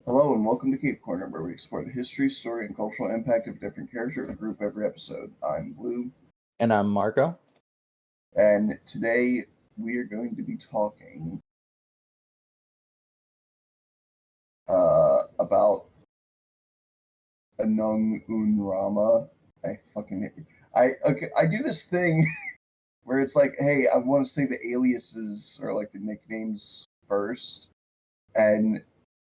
Hello and welcome to Cape Corner, where we explore the history, story, and cultural impact of different characters or group every episode. I'm Blue. And I'm Marco. And today we are going to be talking about Anung Unrama. I do this thing where it's like, hey, I want to say the aliases or like the nicknames first, and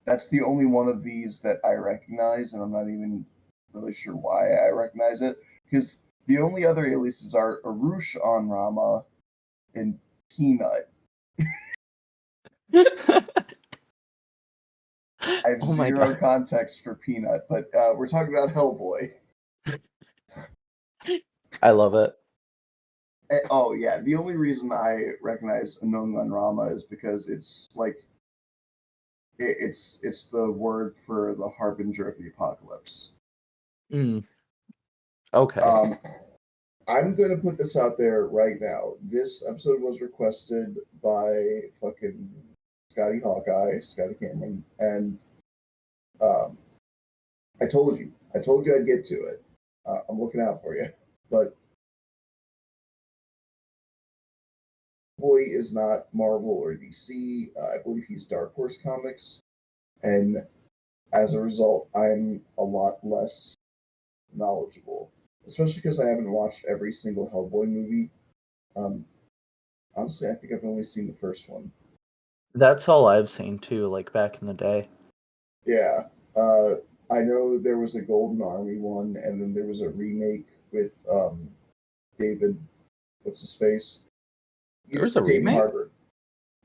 that's the only one of these that I recognize, and I'm not even really sure why I recognize it, because the only other aliases are Arush Anrama and Peanut. I have zero context for Peanut, but we're talking about Hellboy. I love it. Oh yeah, the only reason I recognize Anung Unrama is because it's like it's the word for the harbinger of the apocalypse. Okay. I'm gonna put this out there right now. This episode was requested by fucking Scotty Hawkeye, Scotty Cameron, and I told you I'd get to it. I'm looking out for you, but Boy is not Marvel or DC. I believe he's Dark Horse Comics, and as a result, I'm a lot less knowledgeable, especially because I haven't watched every single Hellboy movie. Honestly, I think I've only seen the first one. That's all I've seen too, like back in the day. Yeah. I know there was a Golden Army one, and then there was a remake with David, what's his face? There was a David remake? Harbour.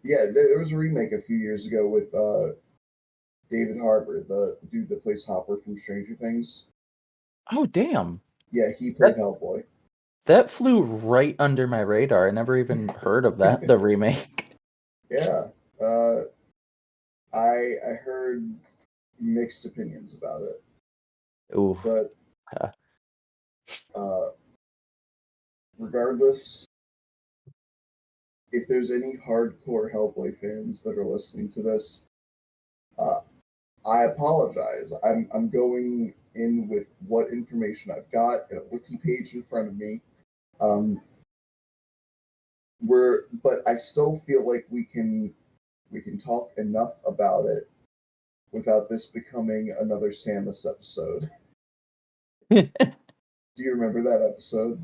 Yeah, there was a remake a few years ago with David Harbour, the dude that plays Hopper from Stranger Things. Oh, damn. Yeah, he played Hellboy. That flew right under my radar. I never even heard of that, the remake. Yeah. I heard mixed opinions about it. Ooh. But regardless, if there's any hardcore Hellboy fans that are listening to this, I apologize. I'm going in with what information I've got and a wiki page in front of me. But I still feel like we can talk enough about it without this becoming another Samus episode. Do you remember that episode?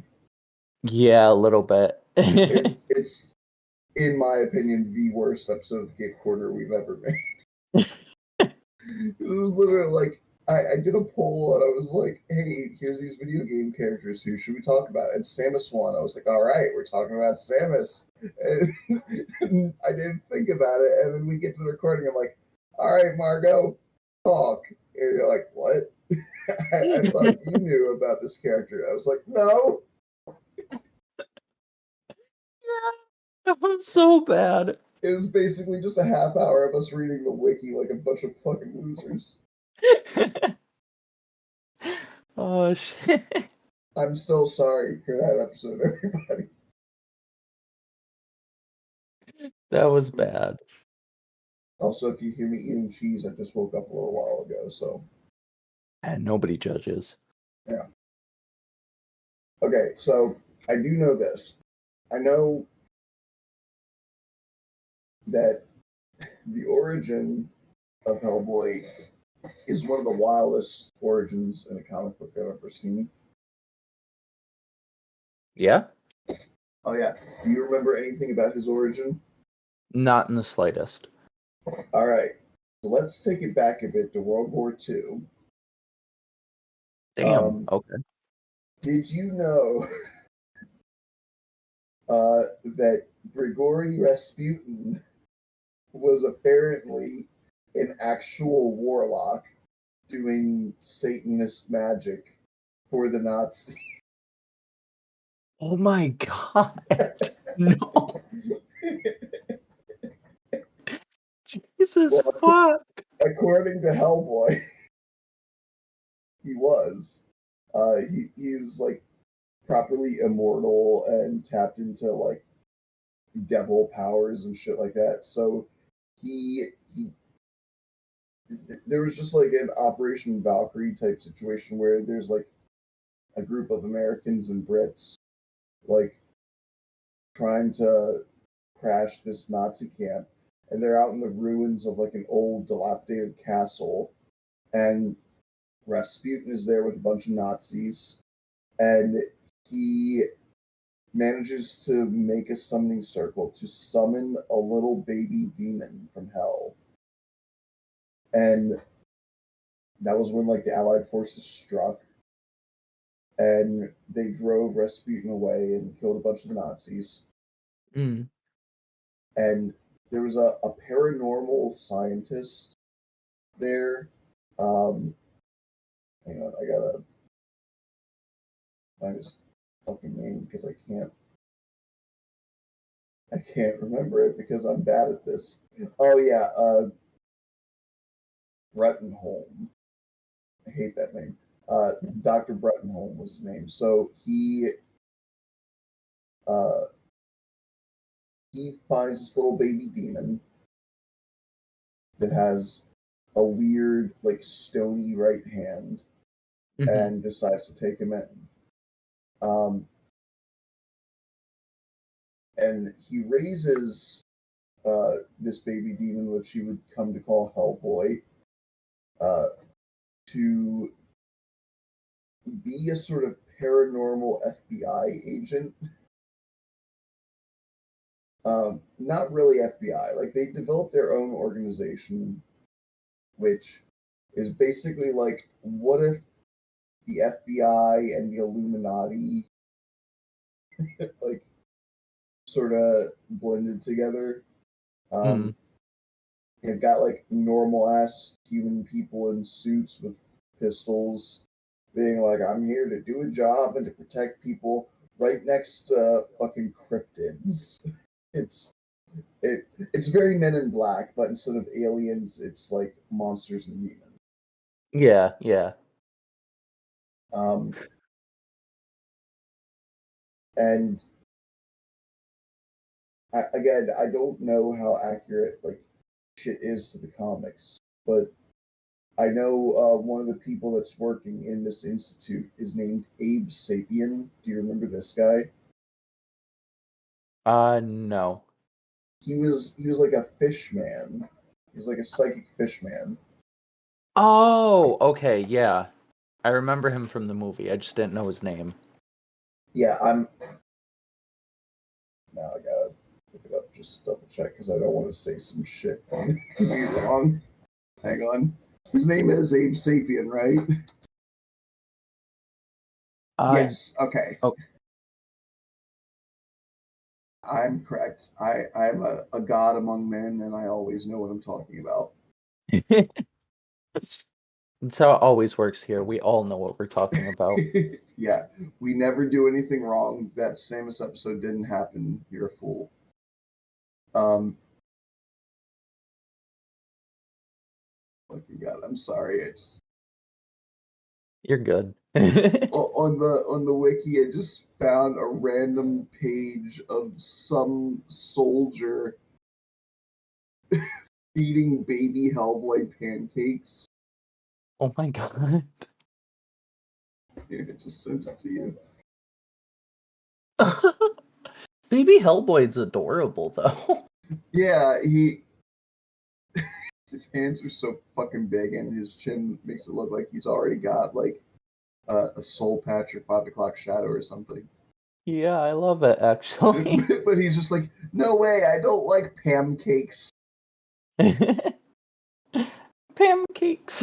Yeah, a little bit. It's, in my opinion, the worst episode of Cape Corner we've ever made. It was literally like, I did a poll and I was like, hey, here's these video game characters. Who should we talk about? And Samus won. I was like, all right, we're talking about Samus. And I didn't think about it. And then we get to the recording. I'm like, all right, Margot, talk. And you're like, what? I thought you knew about this character. I was like, no. That was so bad. It was basically just a half hour of us reading the wiki like a bunch of fucking losers. Oh, shit. I'm still sorry for that episode, everybody. That was bad. Also, if you hear me eating cheese, I just woke up a little while ago, so. And nobody judges. Yeah. Okay, so I do know this. I know that the origin of Hellboy is one of the wildest origins in a comic book I've ever seen. Yeah? Oh, yeah. Do you remember anything about his origin? Not in the slightest. All right. So let's take it back a bit to World War II. Damn. Okay. Did you know that Grigory Rasputin was apparently an actual warlock doing Satanist magic for the Nazis? Oh my god. No. Jesus fuck. According to Hellboy, he was. He's like properly immortal and tapped into like devil powers and shit like that. So he there was just like an Operation Valkyrie type situation where there's like a group of Americans and Brits like trying to crash this Nazi camp, and they're out in the ruins of like an old dilapidated castle, and Rasputin is there with a bunch of Nazis, and he manages to make a summoning circle to summon a little baby demon from hell. And that was when like the Allied forces struck, and they drove Rasputin away and killed a bunch of the Nazis. Mm. And there was a paranormal scientist there. Hang on, I gotta find his fucking name because I can't remember it because I'm bad at this. Oh yeah, Brettenholm. I hate that name. Dr. Brettenholm was his name. So uh, he finds this little baby demon that has a weird, like stony right hand, and decides to take him in. And he raises this baby demon, which he would come to call Hellboy, to be a sort of paranormal FBI agent. Not really FBI. Like they developed their own organization, which is basically like, what if the FBI and the Illuminati like sort of blended together? They've got like normal ass human people in suits with pistols, being like, "I'm here to do a job and to protect people," right next to fucking cryptids. It's very Men in Black, but instead of aliens, it's like monsters and demons. Yeah, yeah. And again, I don't know how accurate like shit is to the comics, but I know one of the people that's working in this institute is named Abe Sapien. Do you remember this guy? No. He was like a fish man. He was like a psychic fish man. Oh, okay, yeah. I remember him from the movie. I just didn't know his name. Yeah, now I gotta look it up just to double check because I don't want to say some shit to be wrong. Hang on. His name is Abe Sapien, right? Yes. Okay. Oh. I'm correct. I'm a god among men, and I always know what I'm talking about. That's how it always works here. We all know what we're talking about. Yeah, we never do anything wrong. That Samus episode didn't happen. You're a fool. Fucking God, I'm sorry. You're good. On the wiki, I just found a random page of some soldier feeding baby Hellboy pancakes. Oh my god. Here, I just sent it to you. Baby Hellboy's adorable though. Yeah, his hands are so fucking big, and his chin makes it look like he's already got like a soul patch or 5 o'clock shadow or something. Yeah, I love it actually. But he's just like, no way, I don't like pancakes. Pancakes.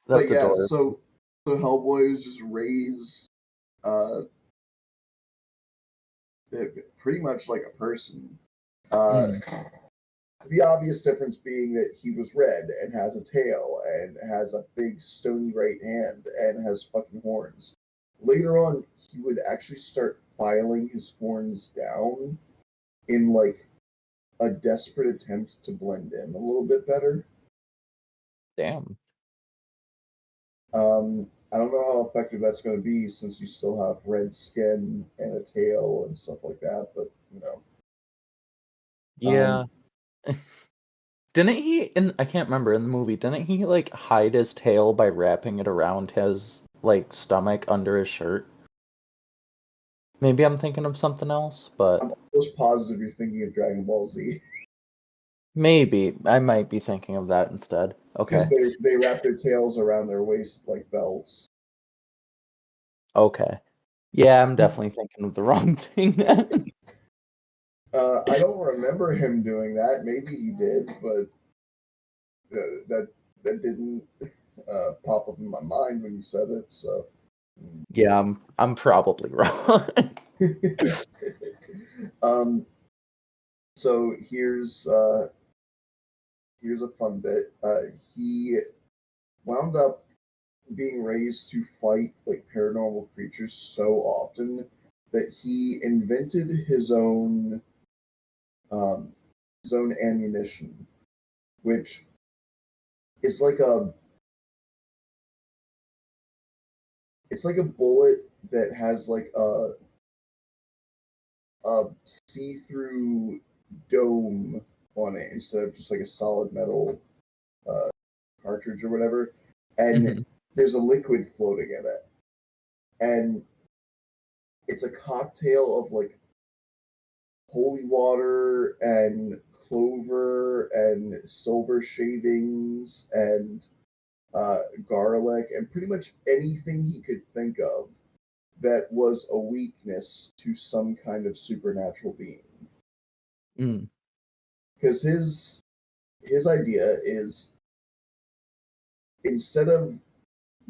But yeah, adorable. so Hellboy was just raised pretty much like a person. The obvious difference being that he was red and has a tail and has a big stony right hand and has fucking horns. Later on, he would actually start filing his horns down in like a desperate attempt to blend in a little bit better. Damn. I don't know how effective that's going to be since you still have red skin and a tail and stuff like that, but you know. Yeah. Didn't he I can't remember in the movie, didn't he like hide his tail by wrapping it around his like stomach under his shirt? Maybe I'm thinking of something else, but I'm almost positive you're thinking of Dragon Ball Z. maybe I might be thinking of that instead. Because Okay. they wrap their tails around their waist like belts. Okay. Yeah, I'm definitely thinking of the wrong thing then. I don't remember him doing that. Maybe he did, but that that didn't pop up in my mind when you said it. So, Yeah, I'm probably wrong. um, so here's a fun bit. He wound up being raised to fight like paranormal creatures so often that he invented um, his own ammunition, which is like a bullet that has like a see-through dome on it instead of just like a solid metal uh, cartridge or whatever, and Mhm. there's a liquid floating in it, and it's a cocktail of like holy water and clover and silver shavings and garlic and pretty much anything he could think of that was a weakness to some kind of supernatural being. Mm. Because his idea is instead of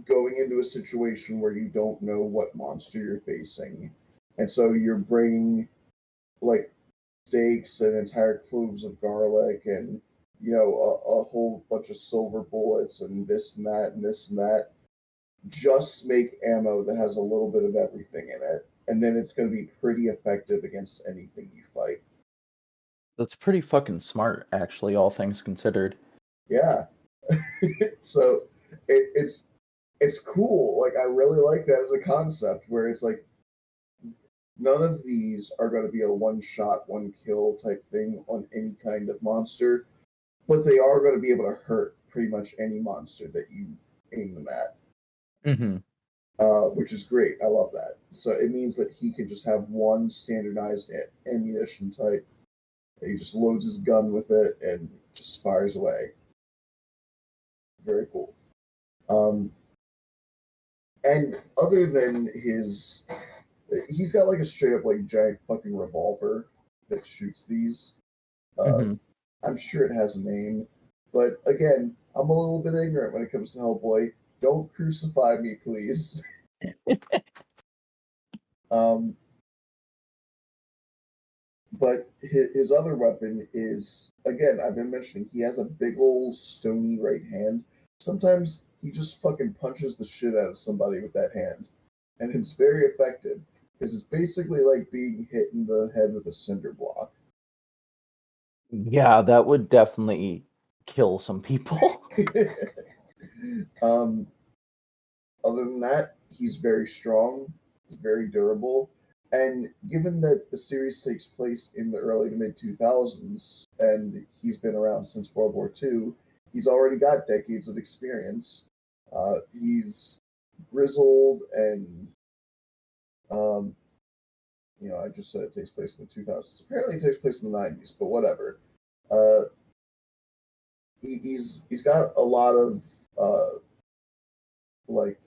going into a situation where you don't know what monster you're facing, and so you're bringing like steaks and entire cloves of garlic and a whole bunch of silver bullets and this and that and this and that. Just make ammo that has a little bit of everything in it, and then it's going to be pretty effective against anything you fight. That's pretty fucking smart, actually, all things considered. Yeah. So it's cool. Like I really like that as a concept where it's like none of these are going to be a one shot, one kill type thing on any kind of monster, but they are going to be able to hurt pretty much any monster that you aim them at, Hmm. which is great. I love that. So it means that he can just have one standardized ammunition type. He just loads his gun with it and just fires away. Very cool. Um, and other than he's got like a straight up like giant fucking revolver that shoots these. Uh, Hmm. I'm sure it has a name, but again, I'm a little bit ignorant when it comes to Hellboy. Don't crucify me, please. um, but his other weapon is again, I've been mentioning he has a big old stony right hand. Sometimes he just fucking punches the shit out of somebody with that hand, and it's very effective because it's basically like being hit in the head with a cinder block. Yeah, that would definitely kill some people. um, Other than that, he's very strong, he's very durable, and given that the series takes place in the early to mid 2000s and he's been around since World War II, he's already got decades of experience. He's grizzled and, um, I just said it takes place in the 2000s. Apparently, it takes place in the 90s, but whatever. Uh, he's got a lot of like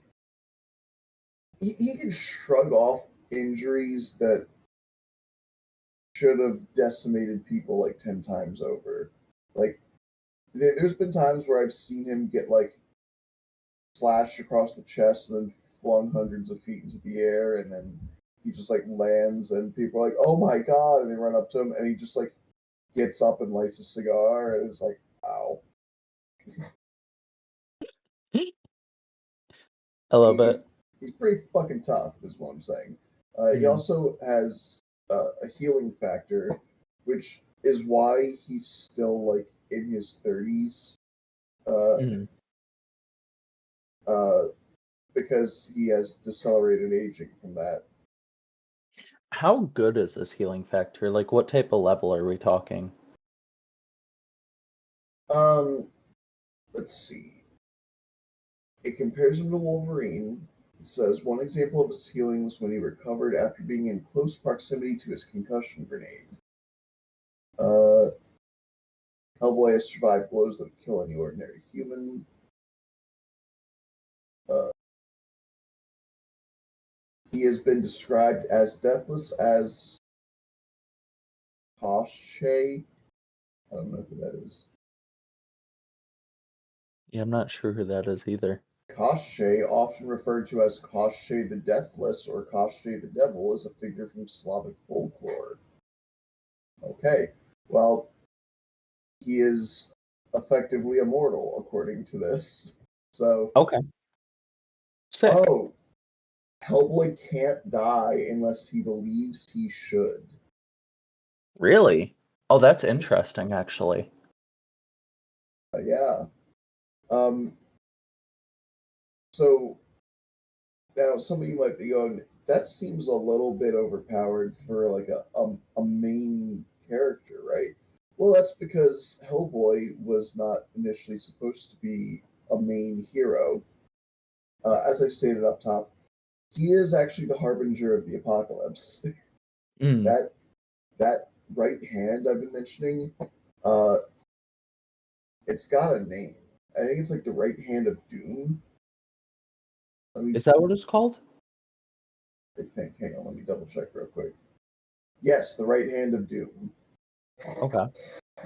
he can shrug off injuries that should have decimated people like 10 times over. Like, there's been times where I've seen him get, like, slashed across the chest and then flung hundreds of feet into the air, and then he just, like, lands, and people are like, oh my god, and they run up to him, and he just, like, gets up and lights a cigar, and it's like, ow. I He, love he's, it. he's pretty fucking tough, is what I'm saying. He Mm. also has a healing factor, which is why he's still, like, in his 30s. Uh, Mm. uh, because he has decelerated aging from that. How good is this healing factor? Like, what type of level are we talking? Let's see. It compares him to Wolverine. It says one example of his healing was when he recovered after being in close proximity to his concussion grenade. Hellboy has survived blows that would kill any ordinary human. He has been described as deathless as Koshchei. I don't know who that is. Yeah, I'm not sure who that is either. Koshchei, often referred to as Koshchei the Deathless or Koshchei the Devil, is a figure from Slavic folklore. Okay, well, he is effectively immortal, according to this. So, Okay. Sick. oh, Hellboy can't die unless he believes he should. Really? Oh, that's interesting, actually. Yeah. So now some of you might be going, that seems a little bit overpowered for like a main character, right? Well, that's because Hellboy was not initially supposed to be a main hero. As I stated up top, he is actually the harbinger of the apocalypse. Mm. that right hand I've been mentioning, uh, it's got a name. I think it's like the right hand of doom. Is that what it's called? I think. Hang on, let me double check real quick. Yes, the right hand of doom. Okay.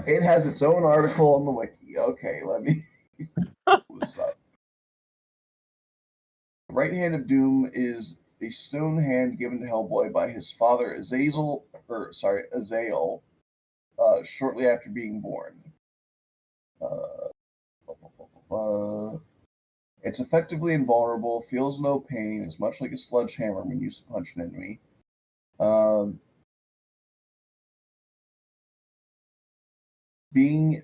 It has its own article on the wiki. Okay, let me pull this up. The right hand of doom is a stone hand given to Hellboy by his father Azazel, shortly after being born. It's effectively invulnerable, feels no pain, is much like a sledgehammer when used to punch an enemy. Being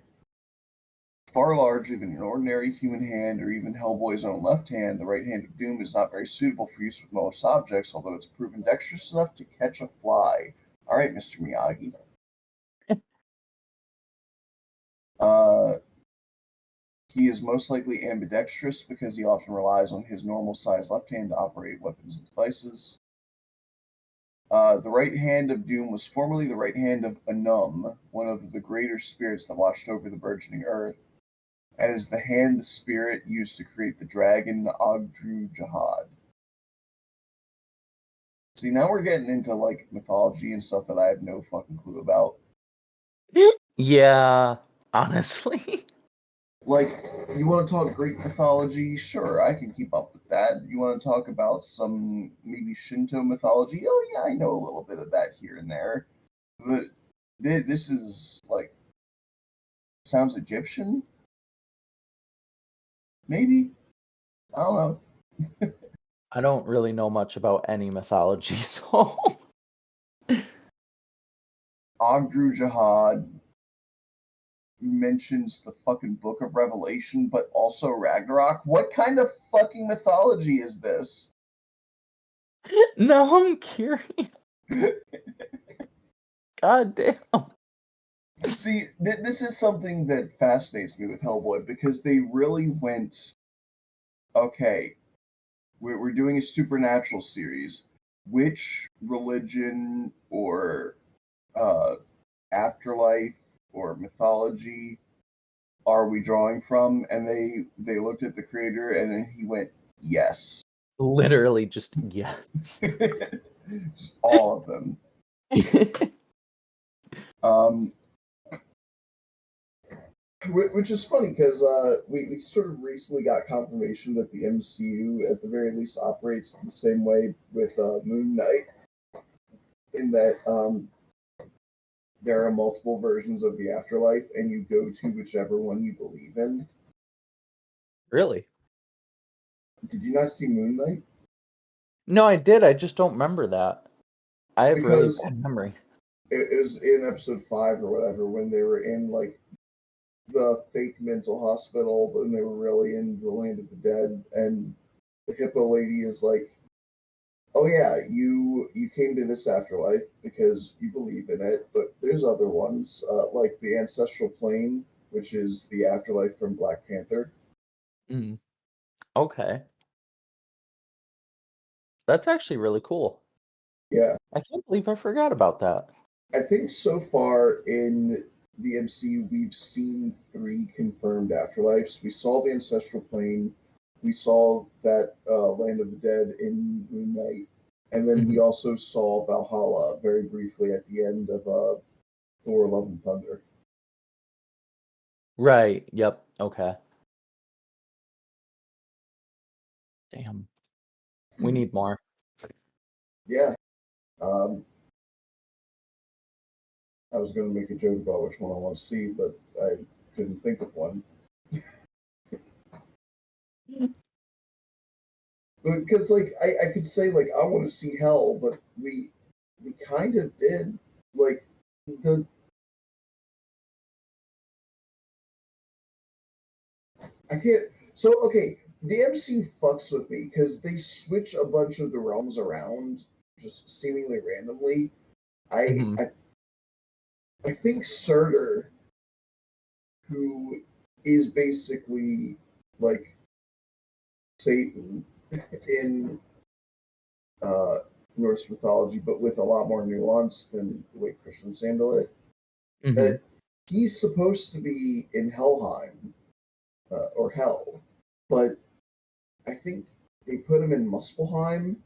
far larger than an ordinary human hand or even Hellboy's own left hand, the right hand of doom is not very suitable for use with most objects, although it's proven dexterous enough to catch a fly. All right, Mr. Miyagi. He is most likely ambidextrous because he often relies on his normal-sized left hand to operate weapons and devices. The right hand of doom was formerly the right hand of Anum, one of the greater spirits that watched over the burgeoning earth, and is the hand the spirit used to create the dragon Ogdru Jahad. See, now we're getting into like mythology and stuff that I have no fucking clue about. Yeah, honestly. Like, you want to talk Greek mythology? Sure, I can keep up with that. You want to talk about some maybe Shinto mythology? Oh yeah, I know a little bit of that here and there. But this is like sounds Egyptian? Maybe? I don't know. I don't really know much about any mythology, so. Ogdru Jahad mentions the fucking Book of Revelation, but also Ragnarok. What kind of fucking mythology is this? No, I'm curious. God damn. See, this is something that fascinates me with Hellboy because they really went, okay, we're doing a supernatural series. Which religion or afterlife or mythology are we drawing from? And they looked at the creator and then he went, yes. Literally just yes. Just all of them. Which is funny because we sort of recently got confirmation that the MCU at the very least operates the same way with Moon Knight, in that there are multiple versions of the afterlife and you go to whichever one you believe in. Really? Did you not see Moon Knight? No, I did. I just don't remember that. I have really Because bad memory. it was in episode 5 or whatever when they were in like the fake mental hospital, but they were really in the land of the dead, and the hippo lady is like, "Oh yeah, you came to this afterlife because you believe in it, but there's other ones, like the ancestral plane. which is the afterlife from Black Panther. Mm. Okay. That's actually really cool. Yeah. I can't believe I forgot about that. I think so far in the MCU, we've seen 3 confirmed afterlives. We saw the Ancestral Plane, we saw that Land of the Dead in Moon Knight, and then we also saw Valhalla very briefly at the end of Thor: Love and Thunder. Right. Yep. Okay. Damn. We need more. Yeah. I was going to make a joke about which one I want to see, but I couldn't think of one. Because like I could say like I want to see Hell, but we kind of did. Like the I can't. So okay, the MCU fucks with me because they switch a bunch of the realms around just seemingly randomly. I Mhm. I, I think Surtur, who is basically like Satan in uh, Norse mythology, but with a lot more nuance than the way Christians handle it. Mhm. He's supposed to be in Helheim or Hell, but I think they put him in Muspelheim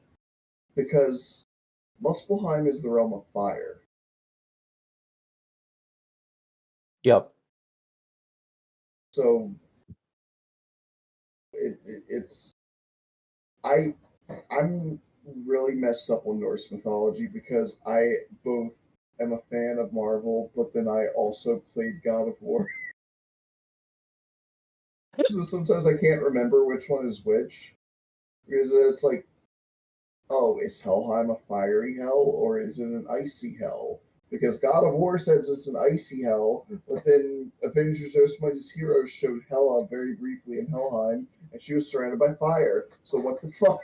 because Muspelheim is the realm of fire. Yep. So it's I I'm really messed up on Norse mythology because I both am a fan of Marvel, but then I also played God of War. So sometimes I can't remember which one is which because it's like, oh, is Helheim a fiery hell or is it an icy hell? Because God of War says it's an icy hell, but then Avengers Earth's Mightiest Heroes showed Hela very briefly in Helheim, and she was surrounded by fire. So what the fuck?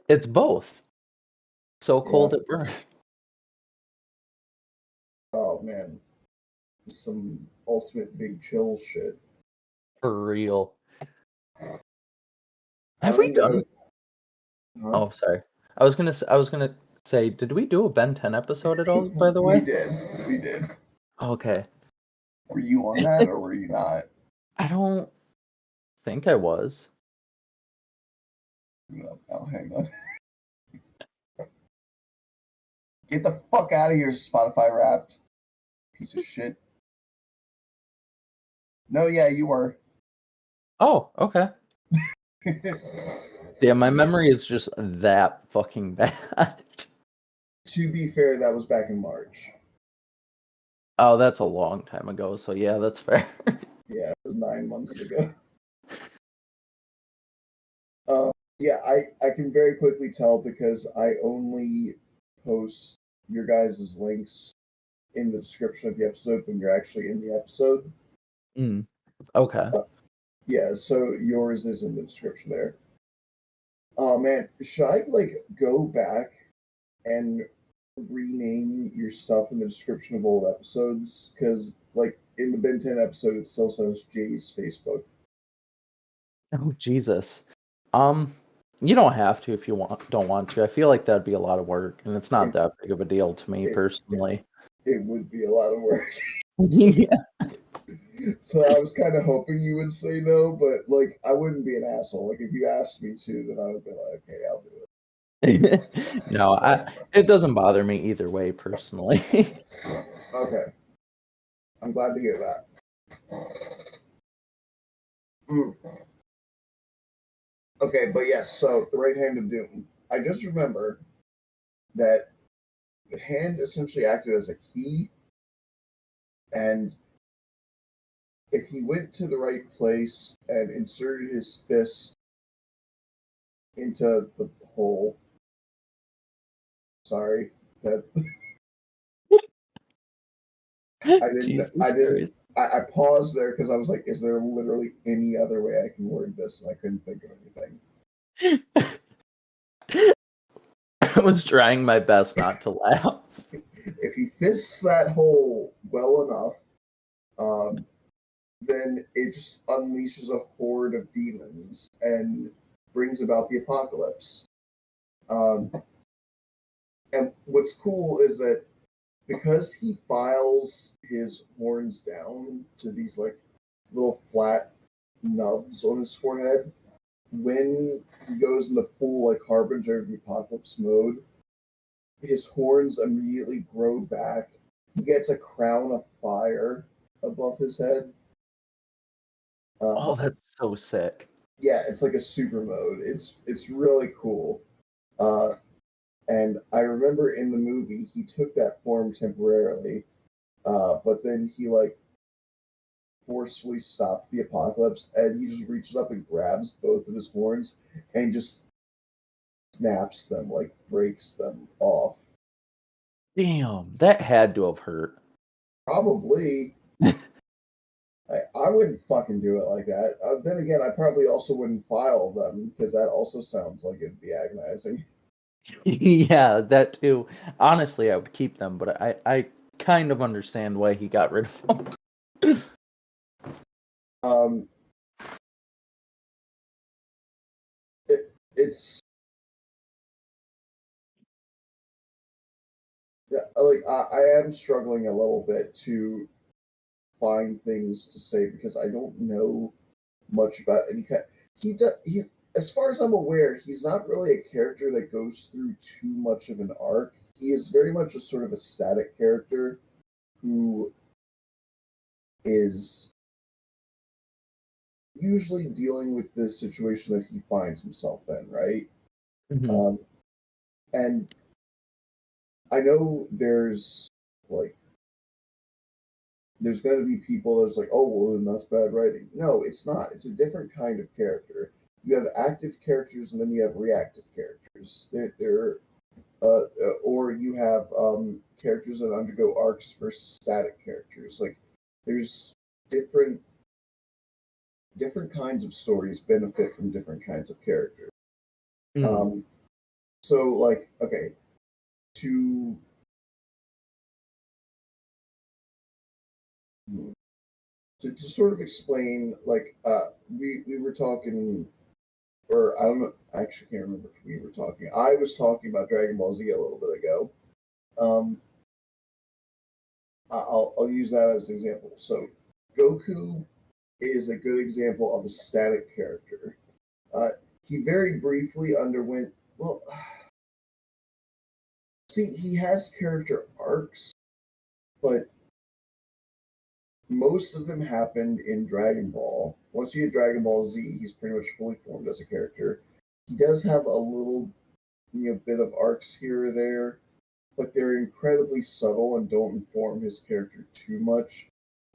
It's both. So Yeah. cold it burns. Oh man, some ultimate big chill shit. For real. I Have don't we even know. done? Huh? Oh, sorry. I was gonna say, did we do a Ben 10 episode at all, by the We way? did. We did. Okay. Were you on that or were you not? I don't think I was. No, oh, hang on. Get the fuck out of here, Spotify Wrapped. Piece of shit. No, yeah, you were. Oh, okay. Yeah, my memory is just that fucking bad. To be fair, that was back in March. Oh, that's a long time ago, so yeah, that's fair. Yeah, it was 9 months ago. Yeah, I can very quickly tell because I only post your guys' links in the description of the episode when you're actually in the episode. Okay. Yeah, so yours is in the description there. Oh man, should I like go back and rename your stuff in the description of old episodes? Because like in the Ben 10 episode, it still says Jay's Facebook. Oh, Jesus. You don't have to if you don't want to. I feel like that'd be a lot of work, and it's not It that big of a deal to me it personally. it would be a lot of work. Yeah. So I was kind of hoping you would say no, but like I wouldn't be an asshole. Like if you asked me to, then I would be like, okay, I'll do it. No, it doesn't bother me either way personally. Okay, I'm glad to hear that. Mm. Okay, but yes, so the right hand of doom. I just remember that the hand essentially acted as a key, and if he went to the right place and inserted his fist into the hole, sorry, that Jesus Christ. I paused there because I was like, is there literally any other way I can word this? And I couldn't think of anything. I was trying my best not to laugh. If he fists that hole well enough, then it just unleashes a horde of demons and brings about the apocalypse. And what's cool is that because he files his horns down to these like little flat nubs on his forehead, when he goes into full like harbinger of the apocalypse mode, his horns immediately grow back. He gets a crown of fire above his head. Oh, that's so sick. Yeah, it's like a super mode. It's really cool. And I remember in the movie he took that form temporarily, but then he like forcefully stops the apocalypse, and he just reaches up and grabs both of his horns and just snaps them, like breaks them off. Damn, that had to have hurt. Probably. I wouldn't fucking do it like that. Then again, I probably also wouldn't file them because that also sounds like it'd be agonizing. Yeah, that too. Honestly, I would keep them, but I kind of understand why he got rid of them. Um, it's like I am struggling a little bit to find things to say because I don't know much about any kind. He as far as I'm aware, he's not really a character that goes through too much of an arc. He is very much a sort of a static character who is usually dealing with the situation that he finds himself in, right? Mhm. Um, and I know like there's going to be people that's like, oh well, then that's bad writing. No, it's not. It's a different kind of character. You have active characters and then you have reactive characters. Or you have characters that undergo arcs versus static characters. Like there's different kinds of stories benefit from different kinds of characters. Mhm. So like okay, to to sort of explain like we were talking, or I don't know, I actually can't remember if we were talking. I was talking about Dragon Ball Z a little bit ago. Um, I'll use that as an example. So Goku is a good example of a static character. Uh, he very briefly underwent, well, see, he has character arcs, but most of them happened in Dragon Ball. Once you get Dragon Ball Z, he's pretty much fully formed as a character. He does have a little, bit of arcs here or there, but they're incredibly subtle and don't inform his character too much.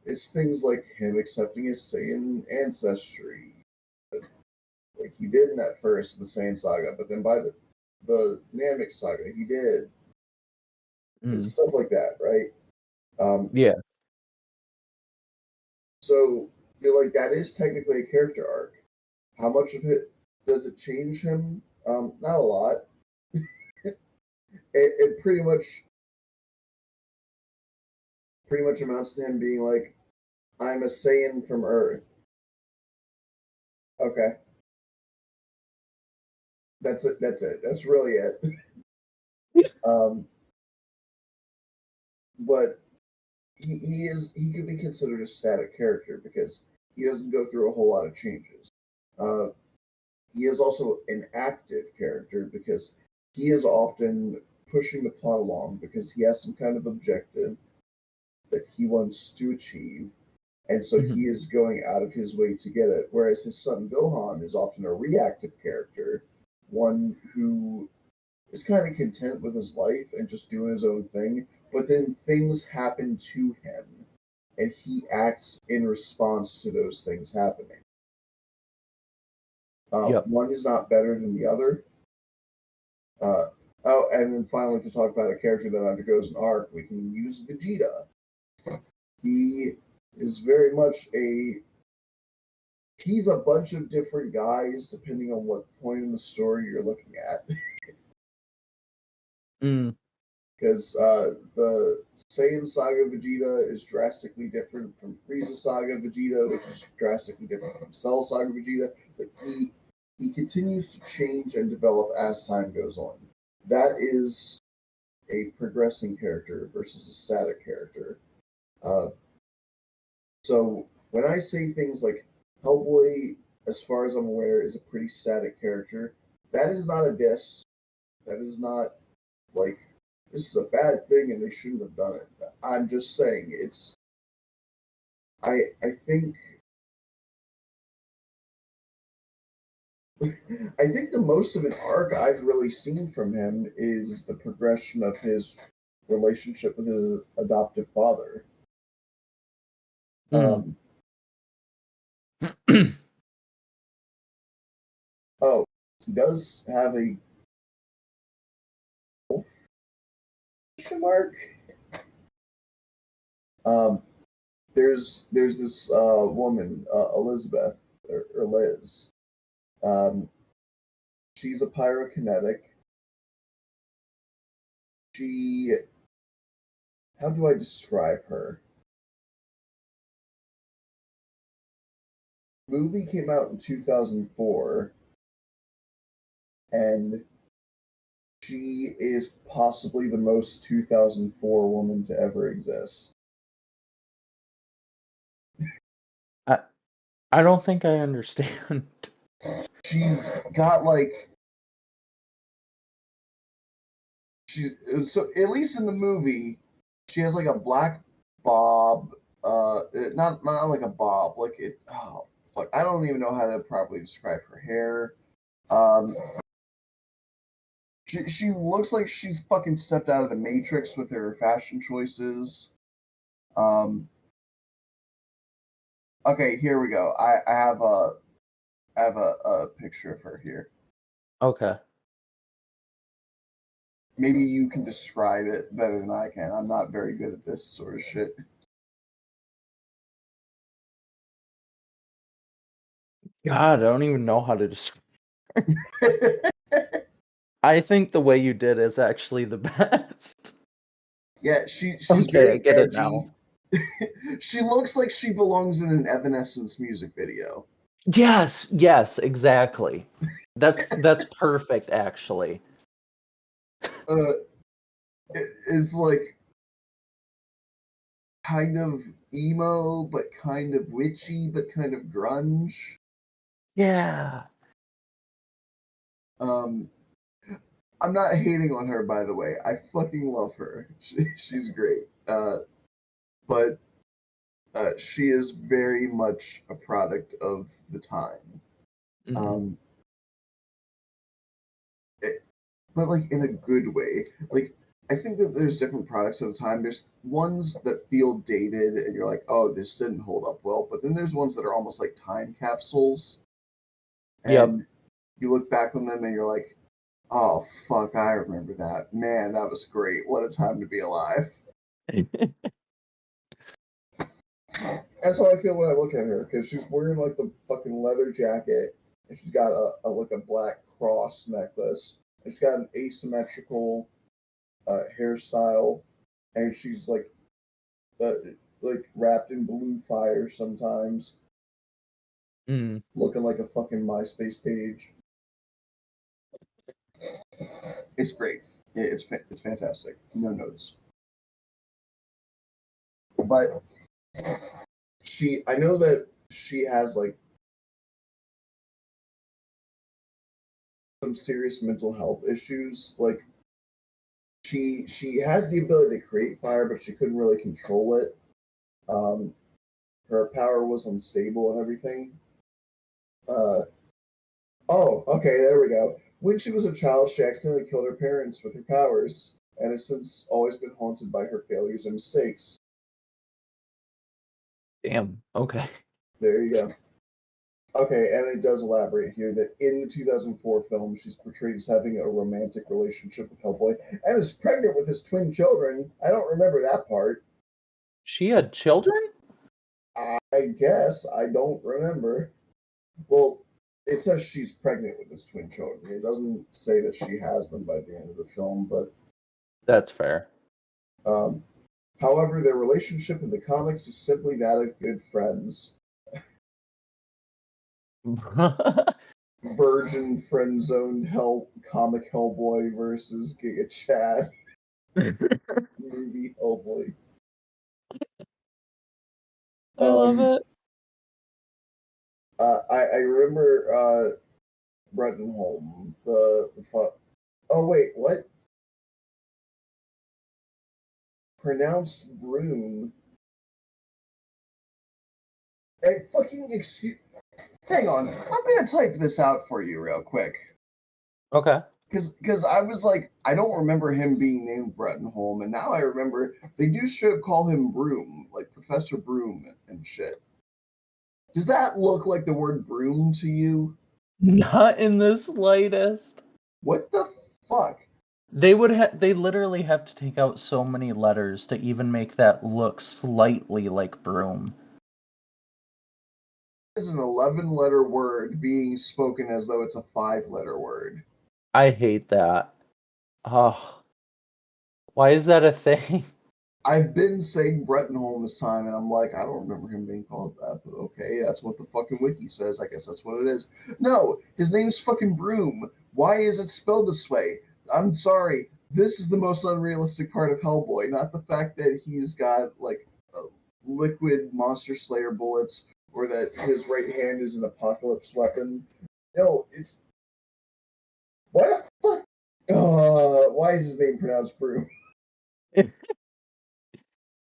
It's things like him accepting his Saiyan ancestry, like he didn't at first in the Saiyan saga, but then by the Namek saga, he did. It's Mhm. stuff like that, right? Um, Yeah. so like that is technically a character arc. How much of it does it change him? Not a lot. It pretty much amounts to him being like, I'm a Saiyan from Earth. Okay, that's it. That's it. That's really it. Um, but he could be considered a static character because he doesn't go through a whole lot of changes. Uh, he is also an active character because he is often pushing the plot along because he has some kind of objective that he wants to achieve, and so he Mhm. is going out of his way to get it. Whereas his son Gohan is often a reactive character, one who is kind of content with his life and just doing his own thing, but then things happen to him, and he acts in response to those things happening. Yep. One is not better than the other. Uh, oh, and then finally, to talk about a character that undergoes an arc, we can use Vegeta. He is very much he's a bunch of different guys depending on what point in the story you're looking at. Mm. because the Saiyan Saga Vegeta is drastically different from Frieza Saga Vegeta, which is drastically different from Cell Saga Vegeta. Like he continues to change and develop as time goes on. That is a progressing character versus a static character. So when I say things like Hellboy, as far as I'm aware, is a pretty static character, that is not a diss. That is not like this is a bad thing and they shouldn't have done it. I'm just saying it's. I think I think the most of an arc I've really seen from him is the progression of his relationship with his adoptive father. Mm. Oh, he does have a question mark. Um, there's this woman, Elizabeth or Liz. She's a pyrokinetic. She, how do I describe her? The movie came out in 2004, and she is possibly the most 2004 woman to ever exist. I don't think I understand. She's got like so at least in the movie, she has like a black bob, not like a bob, like it. Oh fuck, I don't even know how to properly describe her hair. Um, she looks like she's fucking stepped out of the Matrix with her fashion choices. Okay, here we go. I have a picture of her here. Okay. Maybe you can describe it better than I can. I'm not very good at this sort of shit. God, I don't even know how to describe. I think the way you did is actually the best. Yeah, she's Okay, I very get it edgy. now. She looks like she belongs in an Evanescence music video. Yes, exactly. That's perfect, actually. Uh, it's like kind of emo, but kind of witchy, but kind of grunge. Yeah. Um, I'm not hating on her, by the way. I fucking love her. She's great. But she is very much a product of the time. Mm. Um, but like in a good way. Like I think that there's different products of the time. There's ones that feel dated and you're like, oh, this didn't hold up well. But then there's ones that are almost like time capsules. Yep. And you look back on them and you're like, oh fuck, I remember that. Man, that was great. What a time to be alive. That's how I feel when I look at her, because she's wearing like the fucking leather jacket and she's got a like a black cross necklace. And she's got an asymmetrical hairstyle, and she's uh, like wrapped in blue fire sometimes, Mm. looking like a fucking MySpace page. It's great. It's fantastic. No notes. But I know that she has like some serious mental health issues. Like she had the ability to create fire, but she couldn't really control it. Um, her power was unstable and everything. Uh, oh, okay, there we go. When she was a child, she accidentally killed her parents with her powers, and has since always been haunted by her failures and mistakes. Damn. Okay. There you go. Okay, and it does elaborate here that in the 2004 film, she's portrayed as having a romantic relationship with Hellboy and is pregnant with his twin children. I don't remember that part. She had children? I guess I don't remember. Well, it says she's pregnant with his twin children. It doesn't say that she has them by the end of the film, but That's fair. However, their relationship in the comics is simply that of good friends. Virgin friend-zoned comic Hellboy versus Giga Chad movie Hellboy. I love it. I remember Bruttenholm, oh wait, what? Pronounced Broom. Hey, fucking excuse. Hang on, I'm gonna type this out for you real quick. Okay. Because I was like, I don't remember him being named Bruttenholm, and now I remember they do should call him Broom, like Professor Broom and shit. Does that look like the word broom to you? Not in the slightest. What the fuck? They literally have to take out so many letters to even make that look slightly like broom. It's an 11-letter word being spoken as though it's a 5-letter word. I hate that. Oh, why is that a thing? I've been saying Bruttenholm this time, and I'm like, I don't remember him being called that, but okay, that's what the fucking wiki says. I guess that's what it is. No, his name's fucking Broom. Why is it spelled this way? I'm sorry. This is the most unrealistic part of Hellboy, not the fact that he's got, like, liquid Monster Slayer bullets, or that his right hand is an apocalypse weapon. No, it's... What the fuck? Why is his name pronounced Broom?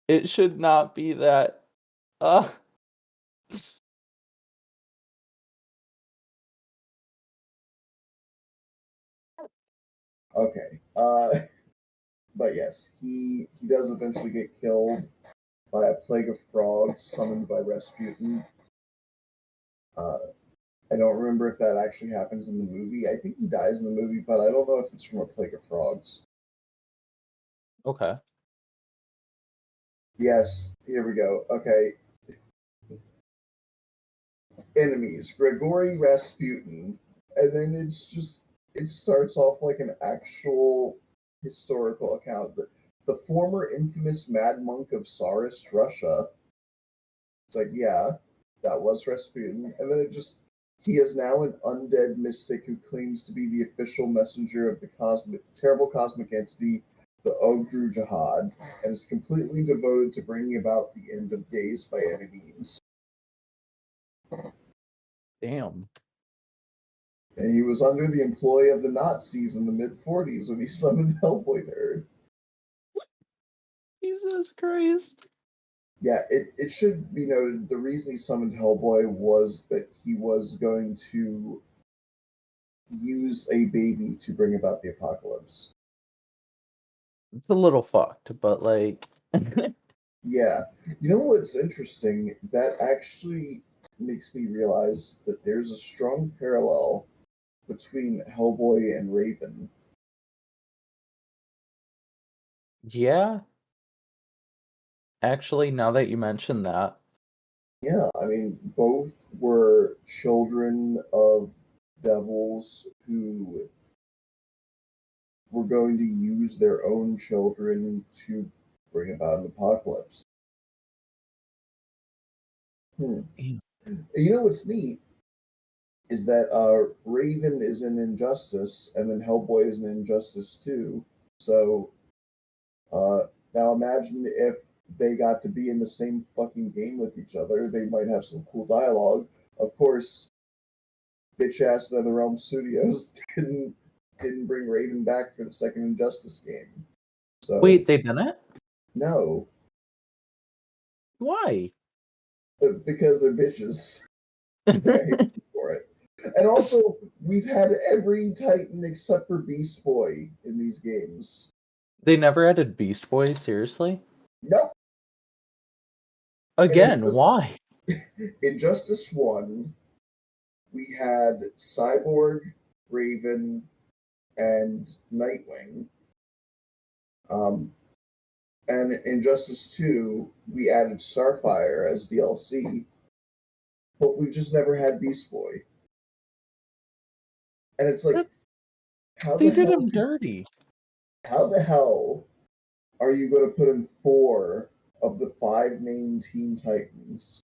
It should not be that. Uh, Okay. But yes, he does eventually get killed by a plague of frogs summoned by Rasputin. Uh, I don't remember if that actually happens in the movie. I think he dies in the movie, but I don't know if it's from a plague of frogs. okay. Yes, here we go. Okay. Enemies. Grigory Rasputin. And then it starts off like an actual historical account. The former infamous mad monk of Tsarist Russia. It's like, yeah, that was Rasputin. And then he is now an undead mystic who claims to be the official messenger of the terrible cosmic entity, the Ogru Jihad, and is completely devoted to bringing about the end of days by any means. Damn. And he was under the employ of the Nazis in the mid-40s when he summoned Hellboy to Earth. Jesus Christ. Yeah, it should be noted the reason he summoned Hellboy was that he was going to use a baby to bring about the apocalypse. It's a little fucked, but like. Yeah. You know what's interesting? That actually makes me realize that there's a strong parallel between Hellboy and Raven. Yeah. Actually, now that you mention that. Yeah, I mean, both were children of devils who were going to use their own children to bring about an apocalypse. You know what's neat is that Raven is an injustice, and then Hellboy is an injustice too. So now imagine if they got to be in the same fucking game with each other. They might have some cool dialogue. Of course, bitch ass NetherRealm Studios didn't bring Raven back for the second Injustice game. So Wait, they didn't? no, Why? because they're bitches. And I hate them for it. And also, we've had every Titan except for Beast Boy in these games. They never added Beast Boy, seriously? Nope. Again, why? In Justice 1, we had Cyborg, Raven, and Nightwing. And in Justice 2, we added Starfire as DLC, but we've just never had Beast Boy. And it's like, how They the did hell? him dirty. How the hell are you going to put in 4 of the 5 main Teen Titans?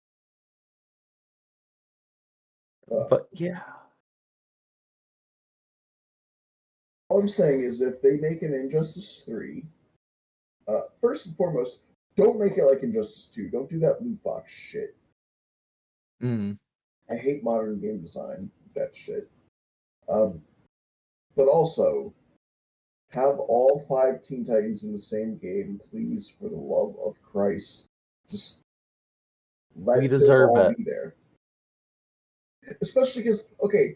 But yeah. All I'm saying is if they make an Injustice 3, first and foremost, don't make it like Injustice 2. Don't do that loot box shit. Mm. I hate modern game design, that shit. Um, but also, have all 5 Teen Titans in the same game, please, for the love of Christ. Just We let them deserve all it. be there. Especially because, okay,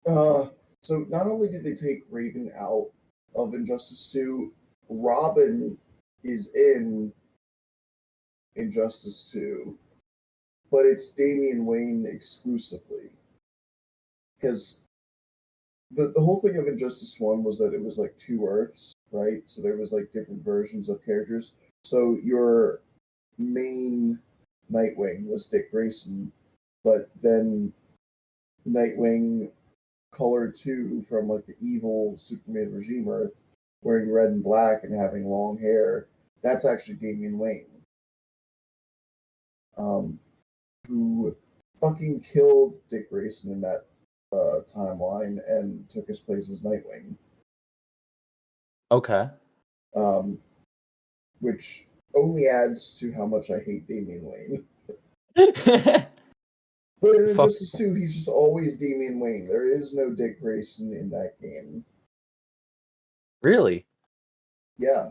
uh, so not only did they take Raven out of Injustice 2, Robin is in Injustice 2, but it's Damian Wayne exclusively. Because the whole thing of Injustice 1 was that it was like 2 Earths, right? So there was like different versions of characters. So your main Nightwing was Dick Grayson, but then Nightwing Color 2 from like the evil Superman regime Earth, wearing red and black and having long hair, that's actually Damian Wayne, um, who fucking killed Dick Grayson in that timeline and took his place as Nightwing. Okay. Um, which only adds to how much I hate Damian Wayne. But in Fuck. Injustice 2, he's just always Damian Wayne. There is no Dick Grayson in that game. Really? Yeah,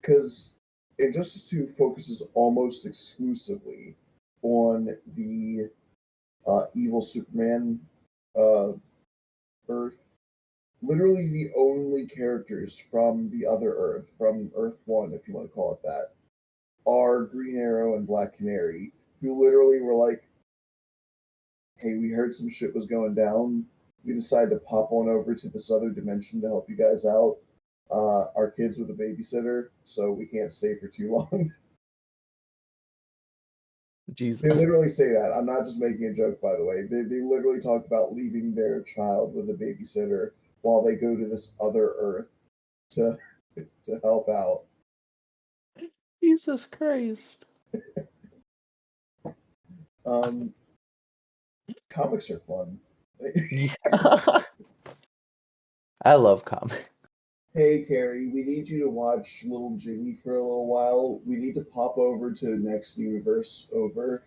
because Injustice 2 focuses almost exclusively on the evil Superman uh, Earth. Literally, the only characters from the other Earth, from Earth 1, if you want to call it that, are Green Arrow and Black Canary, who literally were like, hey, we heard some shit was going down. We decided to pop on over to this other dimension to help you guys out. Our kids with a babysitter, so we can't stay for too long. Jesus. They literally say that. I'm not just making a joke, by the way. They literally talk about leaving their child with a babysitter while they go to this other Earth to to help out. Jesus Christ. Um, Comics are fun. Yeah. I love comics. Hey, Carrie, we need you to watch Little Jimmy for a little while. We need to pop over to next universe over,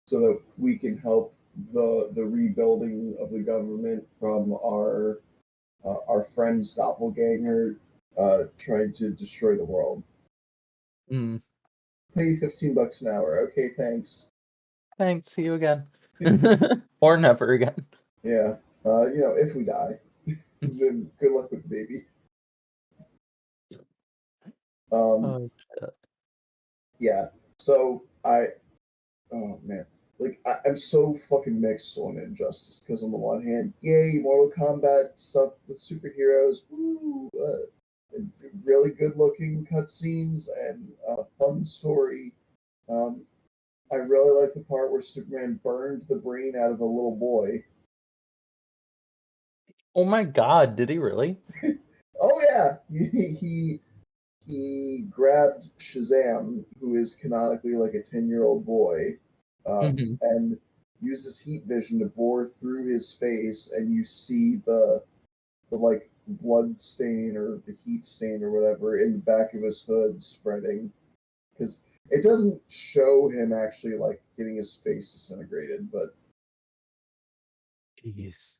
so that we can help the rebuilding of the government from our friend's doppelganger trying to destroy the world. Mm. Pay you $15 an hour. Okay, thanks. Thanks. See you again. Or never again. Yeah. If we die, then good luck with the baby. Um, Oh shit. yeah. So oh man, like I'm so fucking mixed on Injustice because on the one hand, yay, Mortal Kombat stuff with superheroes, woo, really good looking cutscenes and a fun story. Um, I really like the part where Superman burned the brain out of a little boy. Oh my god, did he really? Oh yeah, he grabbed Shazam, who is canonically like a 10-year-old boy, Hmm. and uses heat vision to bore through his face, and you see the like blood stain or the heat stain or whatever in the back of his hood spreading, because it doesn't show him actually like getting his face disintegrated, but Jeez.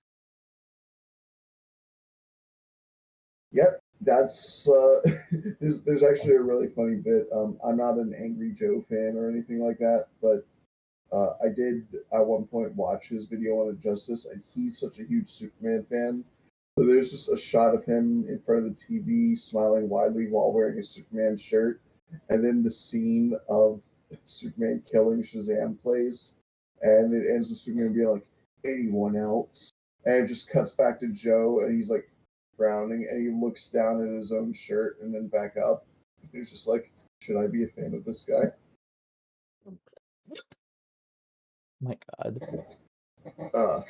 yep, that's there's actually a really funny bit. I'm not an Angry Joe fan or anything like that, but I did at one point watch his video on Injustice, and he's such a huge Superman fan. So there's just a shot of him in front of the TV smiling widely while wearing a Superman shirt, and then the scene of Superman killing Shazam plays, and it ends with Superman being like, anyone else? And it just cuts back to Joe, and he's like frowning, and he looks down at his own shirt and then back up. He's just like, should I be a fan of this guy? My god. Uh,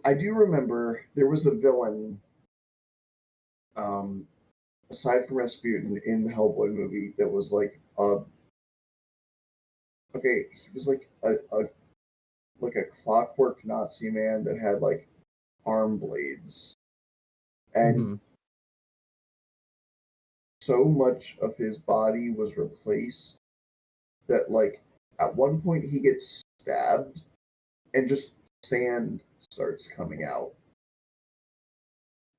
I do remember there was a villain aside from Rasputin in the Hellboy movie, that was like okay, he was like a clockwork Nazi man that had like arm blades, and Mm-hmm. so much of his body was replaced that like at one point he gets stabbed and just sand starts coming out.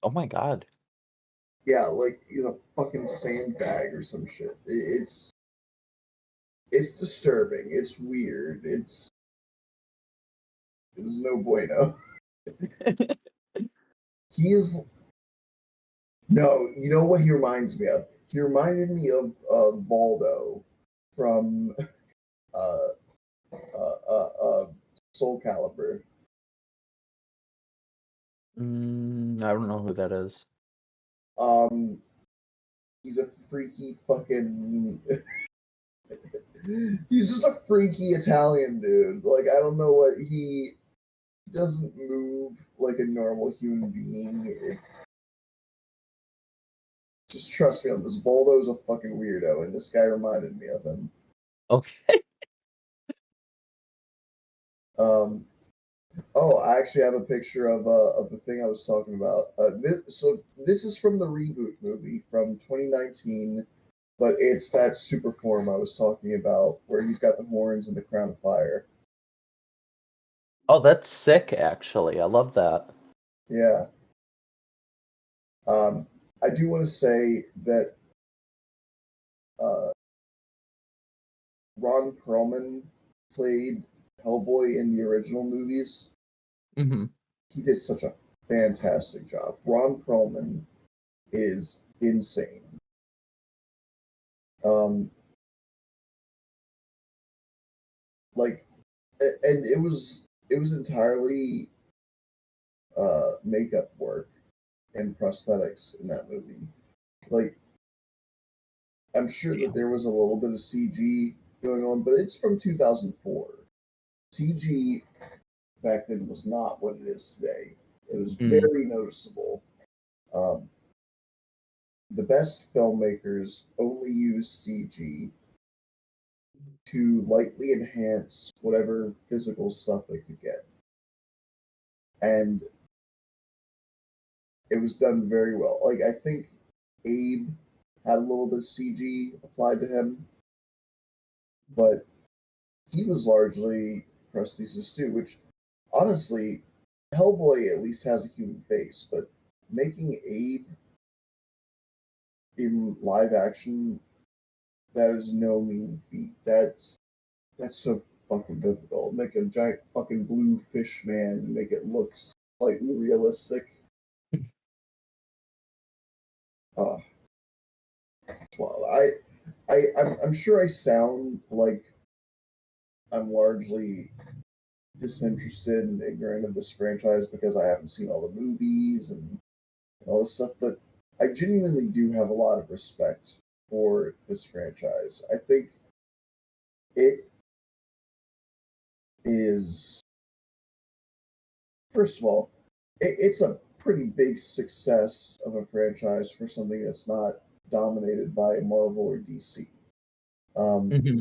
Oh my god. Yeah, like he's a fucking sandbag or some shit. It's disturbing. It's weird. It's no bueno. He is no. You know what he reminds me of? He reminded me of Voldo from uh, Soul Calibur. I don't know who that is. Um, he's a freaky fucking. He's just a freaky Italian dude. Like I don't know what he doesn't move like a normal human being. Just trust me on this. Voldo's a fucking weirdo, and this guy reminded me of him. Okay. Um, oh, I actually have a picture of the thing I was talking about. So this is from the reboot movie from 2019, but it's that super form I was talking about, where he's got the horns and the crown of fire. Oh, that's sick, actually. I love that. Yeah. I do want to say that uh, Ron Perlman played Hellboy in the original movies. Mm-hmm. He did such a fantastic job. Ron Perlman is insane. Um, like, and it was entirely makeup work and prosthetics in that movie. Like, I'm sure that there was a little bit of CG going on, but it's from 2004. CG back then was not what it is today. It was Mm. very noticeable. Um, the best filmmakers only use CG to lightly enhance whatever physical stuff they could get. And it was done very well. Like, I think Abe had a little bit of CG applied to him, but he was largely prosthesis too, which honestly, Hellboy at least has a human face, but making Abe in live action, that is no mean feat. That's so fucking difficult. Make a giant fucking blue fish man and make it look slightly realistic. Uh, well, I'm sure I sound like I'm largely disinterested and ignorant of this franchise because I haven't seen all the movies and all this stuff, but I genuinely do have a lot of respect for this franchise. I think it is, first of all, it's a pretty big success of a franchise for something that's not dominated by Marvel or DC. Um, Mm-hmm.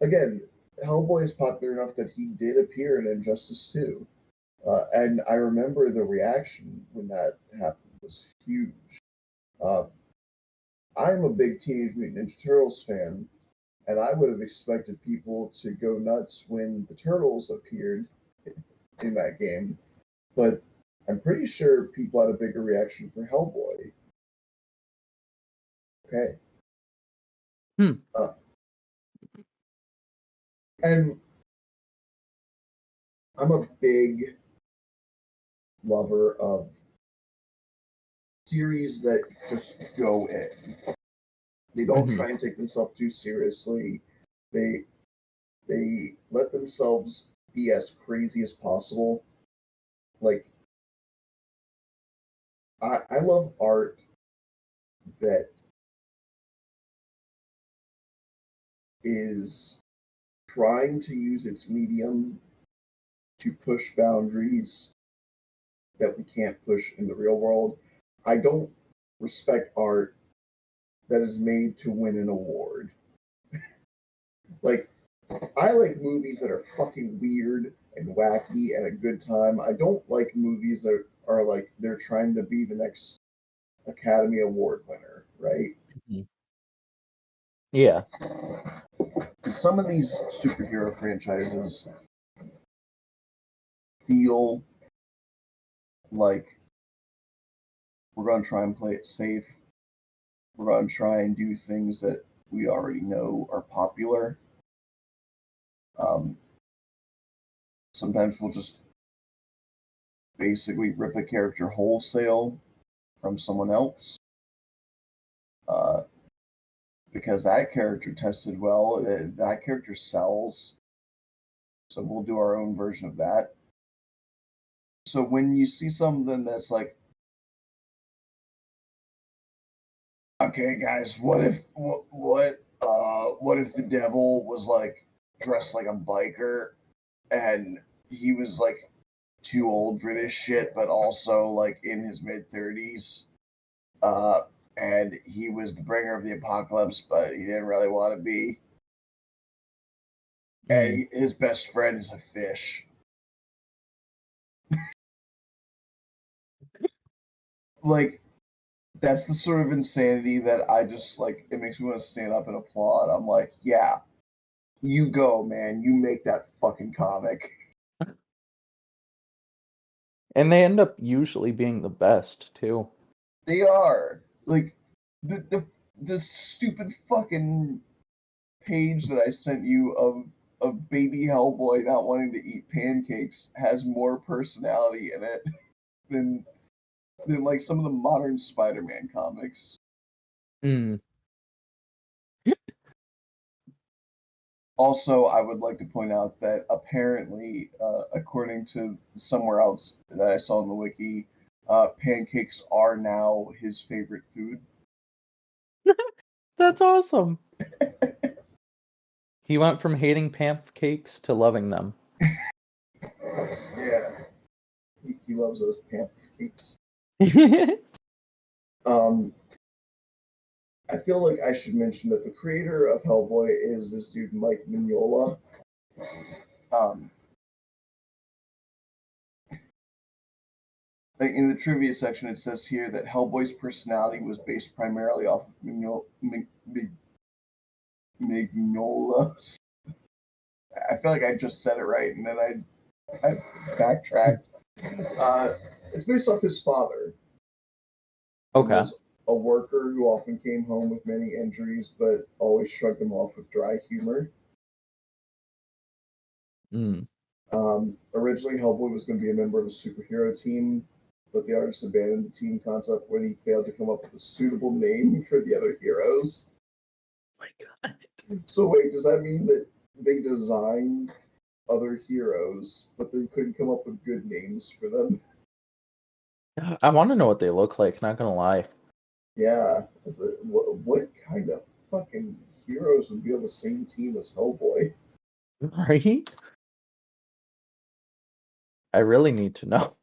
again, Hellboy is popular enough that he did appear in Injustice 2. And I remember the reaction when that happened was huge. Uh, I'm a big Teenage Mutant Ninja Turtles fan, and I would have expected people to go nuts when the Turtles appeared in that game, but I'm pretty sure people had a bigger reaction for Hellboy. Okay. Hmm. Uh, and I'm a big lover of series that just go in. They don't Mm-hmm. try and take themselves too seriously. They they let themselves be as crazy as possible. Like I love art that is trying to use its medium to push boundaries that we can't push in the real world. I don't respect art that is made to win an award. Like, I like movies that are fucking weird and wacky and a good time. I don't like movies that are like they're trying to be the next Academy Award winner, right? Yeah. Some of these superhero franchises feel like we're going to try and play it safe. We're going to try and do things that we already know are popular. Sometimes we'll just basically rip a character wholesale from someone else because that character tested well, that character sells, so we'll do our own version of that. So when you see something that's like, okay, guys, what if the devil was like dressed like a biker and he was like too old for this shit, but also like in his mid-30s, and he was the bringer of the apocalypse, but he didn't really want to be. And his best friend is a fish. Like, that's the sort of insanity that I just like. It makes me want to stand up and applaud. I'm like, yeah, you go, man. You make that fucking comic. And they end up usually being the best too. They are like the stupid fucking page that I sent you of baby Hellboy not wanting to eat pancakes has more personality in it than like some of the modern Spider-Man comics. Also, I would like to point out that apparently, according to somewhere else that I saw in the wiki, pancakes are now his favorite food. That's awesome. He went from hating pancakes to loving them. Yeah, he loves those pancakes. I feel like I should mention that the creator of Hellboy is this dude Mike Mignola. Like in the trivia section, it says here that Hellboy's personality was based primarily off of Mignola's. I feel like I just said it right, and then I backtracked. It's based off his father. Okay. He was a worker who often came home with many injuries, but always shrugged them off with dry humor. Originally, Hellboy was going to be a member of a superhero team, but the artist abandoned the team concept when he failed to come up with a suitable name for the other heroes. Oh my God. So wait, does that mean that they designed other heroes, but they couldn't come up with good names for them? I want to know what they look like, not gonna lie. Yeah. What kind of fucking heroes would be on the same team as Hellboy? Right? I really need to know.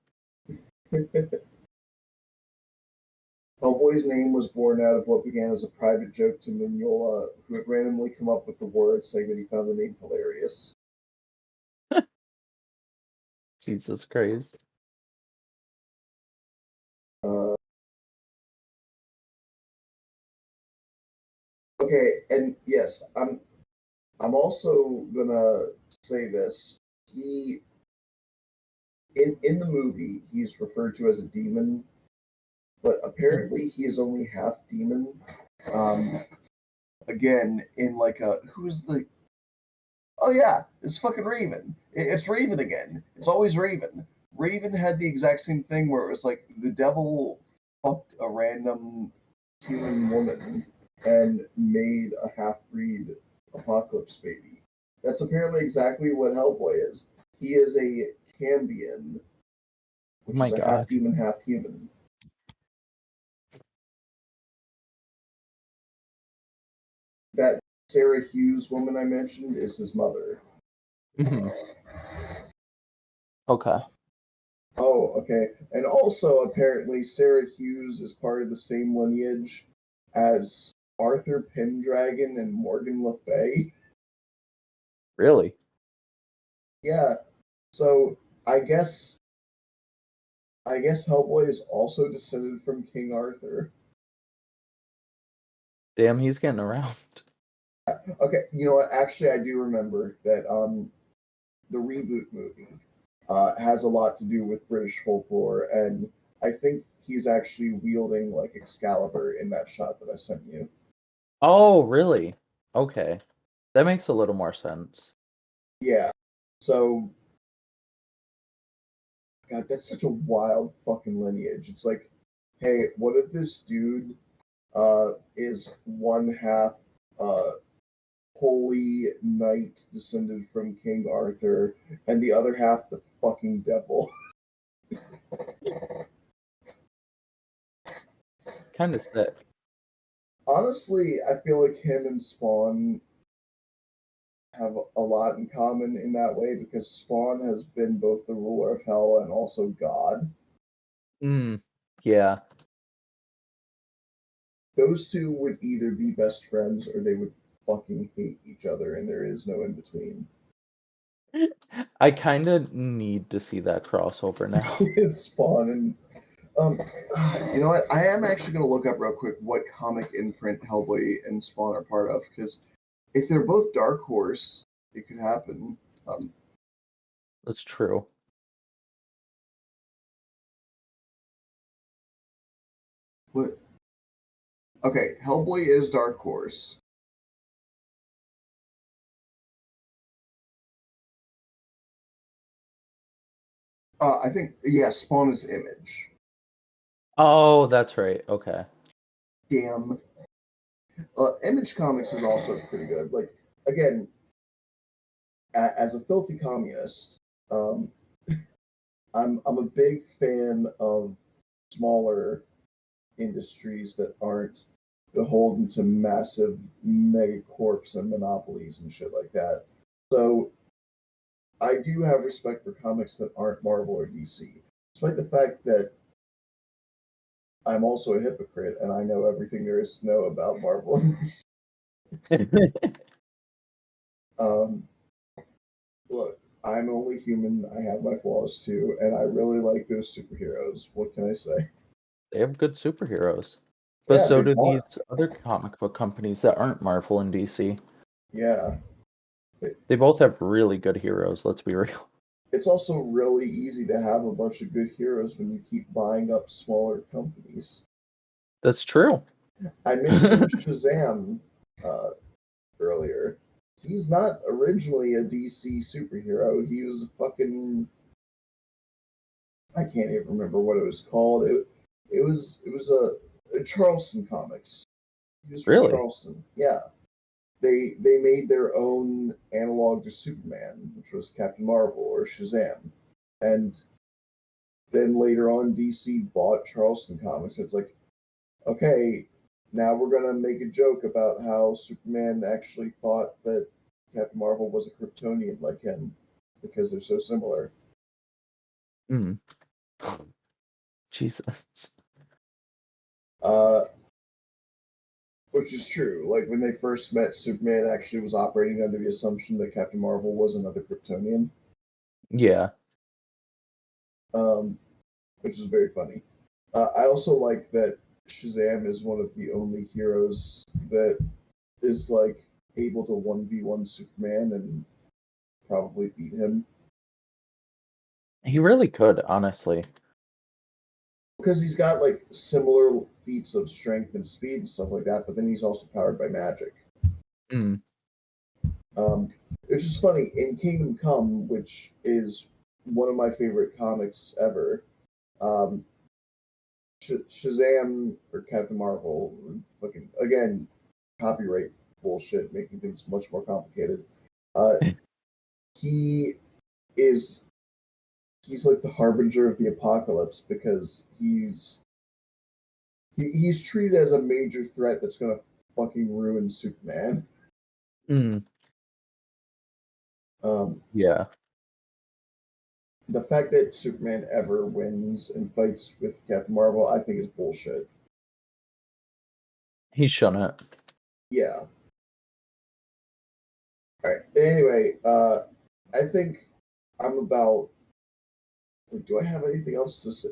Hellboy's name was born out of what began as a private joke to Mignola, who had randomly come up with the word, saying that he found the name hilarious. Jesus Christ. Okay, and yes, I'm also gonna say this. He in the movie he's referred to as a demon, but apparently he is only half demon. Um, again, in like a who's the oh yeah, it's fucking Raven. It's Raven again. It's always Raven. Raven had the exact same thing where it was like the devil fucked a random human woman and made a half-breed apocalypse baby. That's apparently exactly what Hellboy is. He is a Cambion, which My is a God. half demon, half human. That Sarah Hughes woman I mentioned is his mother. Okay. Oh, okay. And also, apparently, Sarah Hughes is part of the same lineage as Arthur Pendragon and Morgan Le Fay. Really? Yeah. So I guess Hellboy is also descended from King Arthur. Damn, he's getting around. Okay, you know what? Actually, I do remember that the reboot movie has a lot to do with British folklore, and I think he's actually wielding like Excalibur in that shot that I sent you. Oh, really? Okay. That makes a little more sense. Yeah. So, God, that's such a wild fucking lineage. It's like, hey, what if this dude is one half uh, holy knight descended from King Arthur, and the other half the fucking devil? Kind of sick. Honestly, I feel like him and Spawn have a lot in common in that way because Spawn has been both the ruler of hell and also God. Mm, yeah. Those two would either be best friends or they would fucking hate each other, and there is no in between. I kind of need to see that crossover now. Spawn and um, you know what? I am actually going to look up real quick what comic imprint Hellboy and Spawn are part of because if they're both Dark Horse, it could happen. Um, That's true. what? Okay, Hellboy is Dark Horse. I think yeah, Spawn is Image. Oh, that's right. Okay. Damn. Image Comics is also pretty good. Like again, as a filthy communist, um, I'm a big fan of smaller industries that aren't beholden to massive megacorps and monopolies and shit like that. So I do have respect for comics that aren't Marvel or DC, despite the fact that I'm also a hypocrite and I know everything there is to know about Marvel and DC. Um, Look, I'm only human. I have my flaws too, and I really like those superheroes. What can I say? They have good superheroes. But Yeah, so they do want. these other comic book companies that aren't Marvel and DC. Yeah, They both have really good heroes, let's be real. it's also really easy to have a bunch of good heroes when you keep buying up smaller companies. That's true. I mentioned Shazam uh, earlier. He's not originally a DC superhero. He was a fucking I can't even remember what it was called. It was a Charleston Comics. He was from Really? Charleston. Yeah. They made their own analog to Superman, which was Captain Marvel or Shazam. And then later on DC bought Charleston Comics. It's like, okay, now we're gonna make a joke about how Superman actually thought that Captain Marvel was a Kryptonian like him because they're so similar. Mm. Jesus. Uh, which is true. Like when they first met, Superman actually was operating under the assumption that Captain Marvel was another Kryptonian, Yeah. um, which is very funny. I also like that Shazam is one of the only heroes that is like able to 1v1 Superman and probably beat him He really could, honestly. because he's got like similar feats of strength and speed and stuff like that. But then he's also powered by magic. Mm. Which is funny in Kingdom Come, which is one of my favorite comics ever. Um, Shazam or Captain Marvel, fucking again, copyright bullshit, making things much more complicated. Uh, he is he's like the harbinger of the apocalypse because he's treated as a major threat that's gonna fucking ruin Superman. Mm. Um, Yeah. the fact that Superman ever wins and fights with Captain Marvel, I think is bullshit. He shouldn't. Yeah. Alright. Anyway, I think I'm about. Like, do I have anything else to say?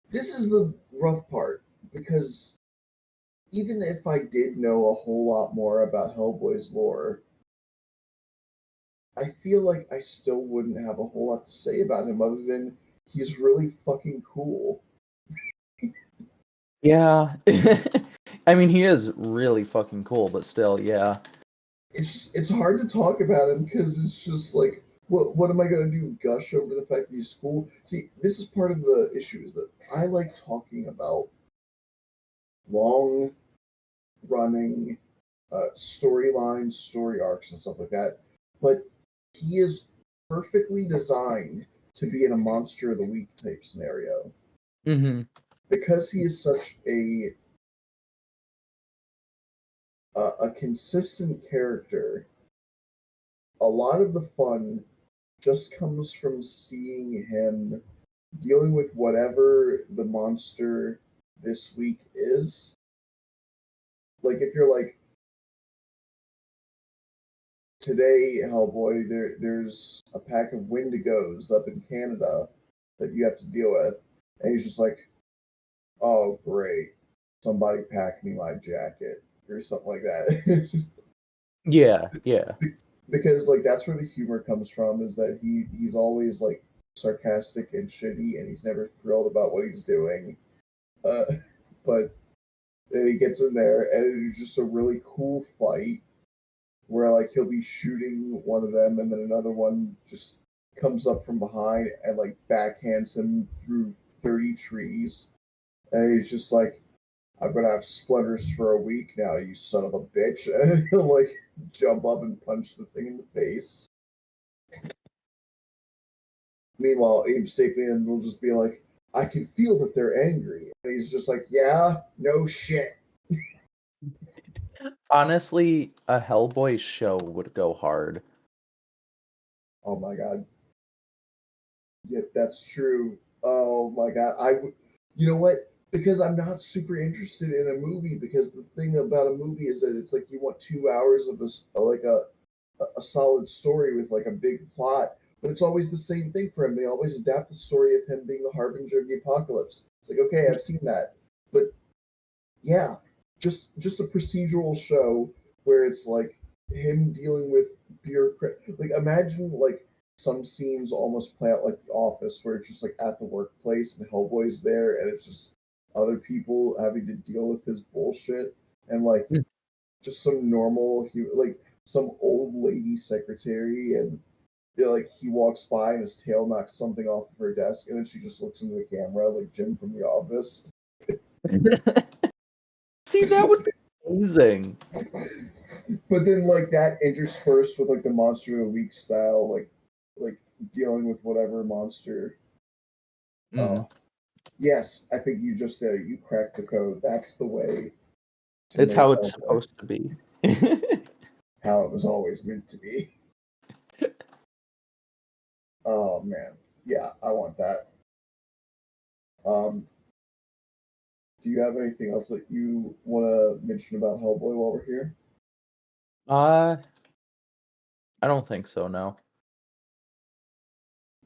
This is the rough part because even if I did know a whole lot more about Hellboy's lore, I feel like I still wouldn't have a whole lot to say about him other than he's really fucking cool. Yeah. I mean, he is really fucking cool, but still, yeah. It's hard to talk about him because it's just like, what am I gonna do? Gush over the fact that he's cool? See, this is part of the issue is that I like talking about long running storylines, story arcs, and stuff like that. But he is perfectly designed to be in a monster of the week type scenario Mm-hmm. because he is such a consistent character. A lot of the fun just comes from seeing him dealing with whatever the monster this week is. Like if you're like today, Hellboy, there's a pack of Wendigos up in Canada that you have to deal with, and he's just like, oh great, somebody pack me my jacket or something like that. Yeah, yeah. Because like that's where the humor comes from is that he's always like sarcastic and shitty and he's never thrilled about what he's doing. Uh, but then he gets in there and it's just a really cool fight where like he'll be shooting one of them and then another one just comes up from behind and like backhands him through 30 trees and he's just like, I'm gonna have splinters for a week now, you son of a bitch. And he'll like jump up and punch the thing in the face. Meanwhile, Abe Sapien will just be like, I can feel that they're angry. And he's just like, yeah, no shit. Honestly, a Hellboy show would go hard. Oh my god. Yeah, that's true. Oh my god. You know what? Because I'm not super interested in a movie because the thing about a movie is that it's like you want 2 hours of a solid story with like a big plot, but it's always the same thing for him. They always adapt the story of him being the harbinger of the apocalypse. It's like, okay, I've seen that. But yeah, just a procedural show where it's like him dealing with bureaucrat. Like imagine like some scenes almost play out like The Office, where it's just like at the workplace and Hellboy's there, and it's just other people having to deal with his bullshit, and like Mm. just some normal, like some old lady secretary, and you know, like he walks by and his tail knocks something off of her desk, and then she just looks into the camera like Jim from The Office. See, that would be amazing. But then like that interspersed with like the monster of the week style, like dealing with whatever monster. Mm. Yes, I think you just you cracked the code. That's the way to It's make how it's Hellboy. supposed to be. How it was always meant to be. Oh man, yeah, I want that. Um, do you have anything else that you want to mention about Hellboy while we're here? uh, I don't think so, no.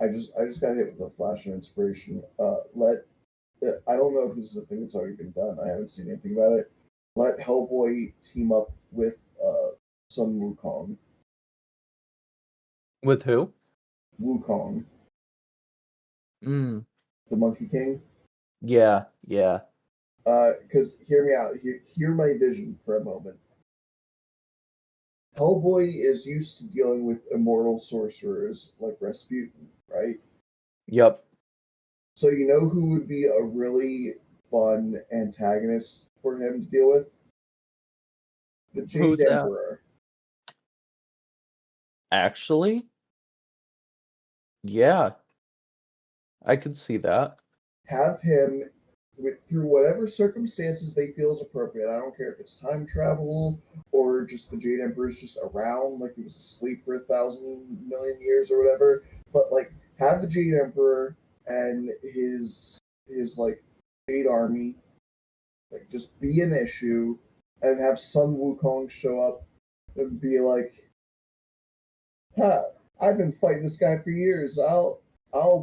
I just got hit with a flash of inspiration. I don't know if this is a thing that's already been done. I haven't seen anything about it. Let Hellboy team up with some Wukong. With who? Wukong, Mm. the Monkey King. Yeah, yeah. Because hear me out. Hear my vision for a moment. Hellboy is used to dealing with immortal sorcerers like Rasputin, right? Yep. So you know who would be a really fun antagonist for him to deal with? The Jade Who's that? Emperor. Actually, yeah, I could see that. Have him through whatever circumstances they feel is appropriate. I don't care if it's time travel or just the Jade Emperor's just around, like he was asleep for 1,000 million years or whatever. But like have the Jade Emperor and his like Jade Army like just be an issue, and have Sun Wukong show up and be like, "Ha! I've been fighting this guy for years. I'll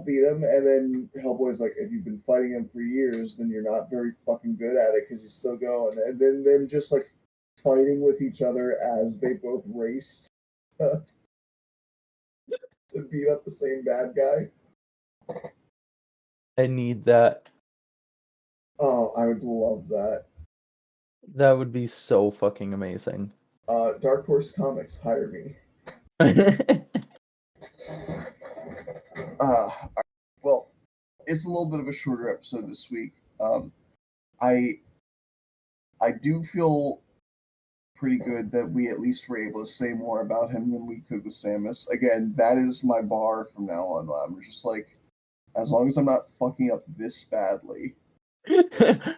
beat him." And then Hellboy's like, "If you've been fighting him for years, then you're not very fucking good at it because he's still going." And then them just like fighting with each other as they both race to beat up the same bad guy. I need that. Oh, I would love that. That would be so fucking amazing. Dark Horse Comics, hire me. Well, it's a little bit of a shorter episode this week. I do feel pretty good that we at least were able to say more about him than we could with Samus. Again, that is my bar from now on. I'm just like, as long as I'm not fucking up this badly,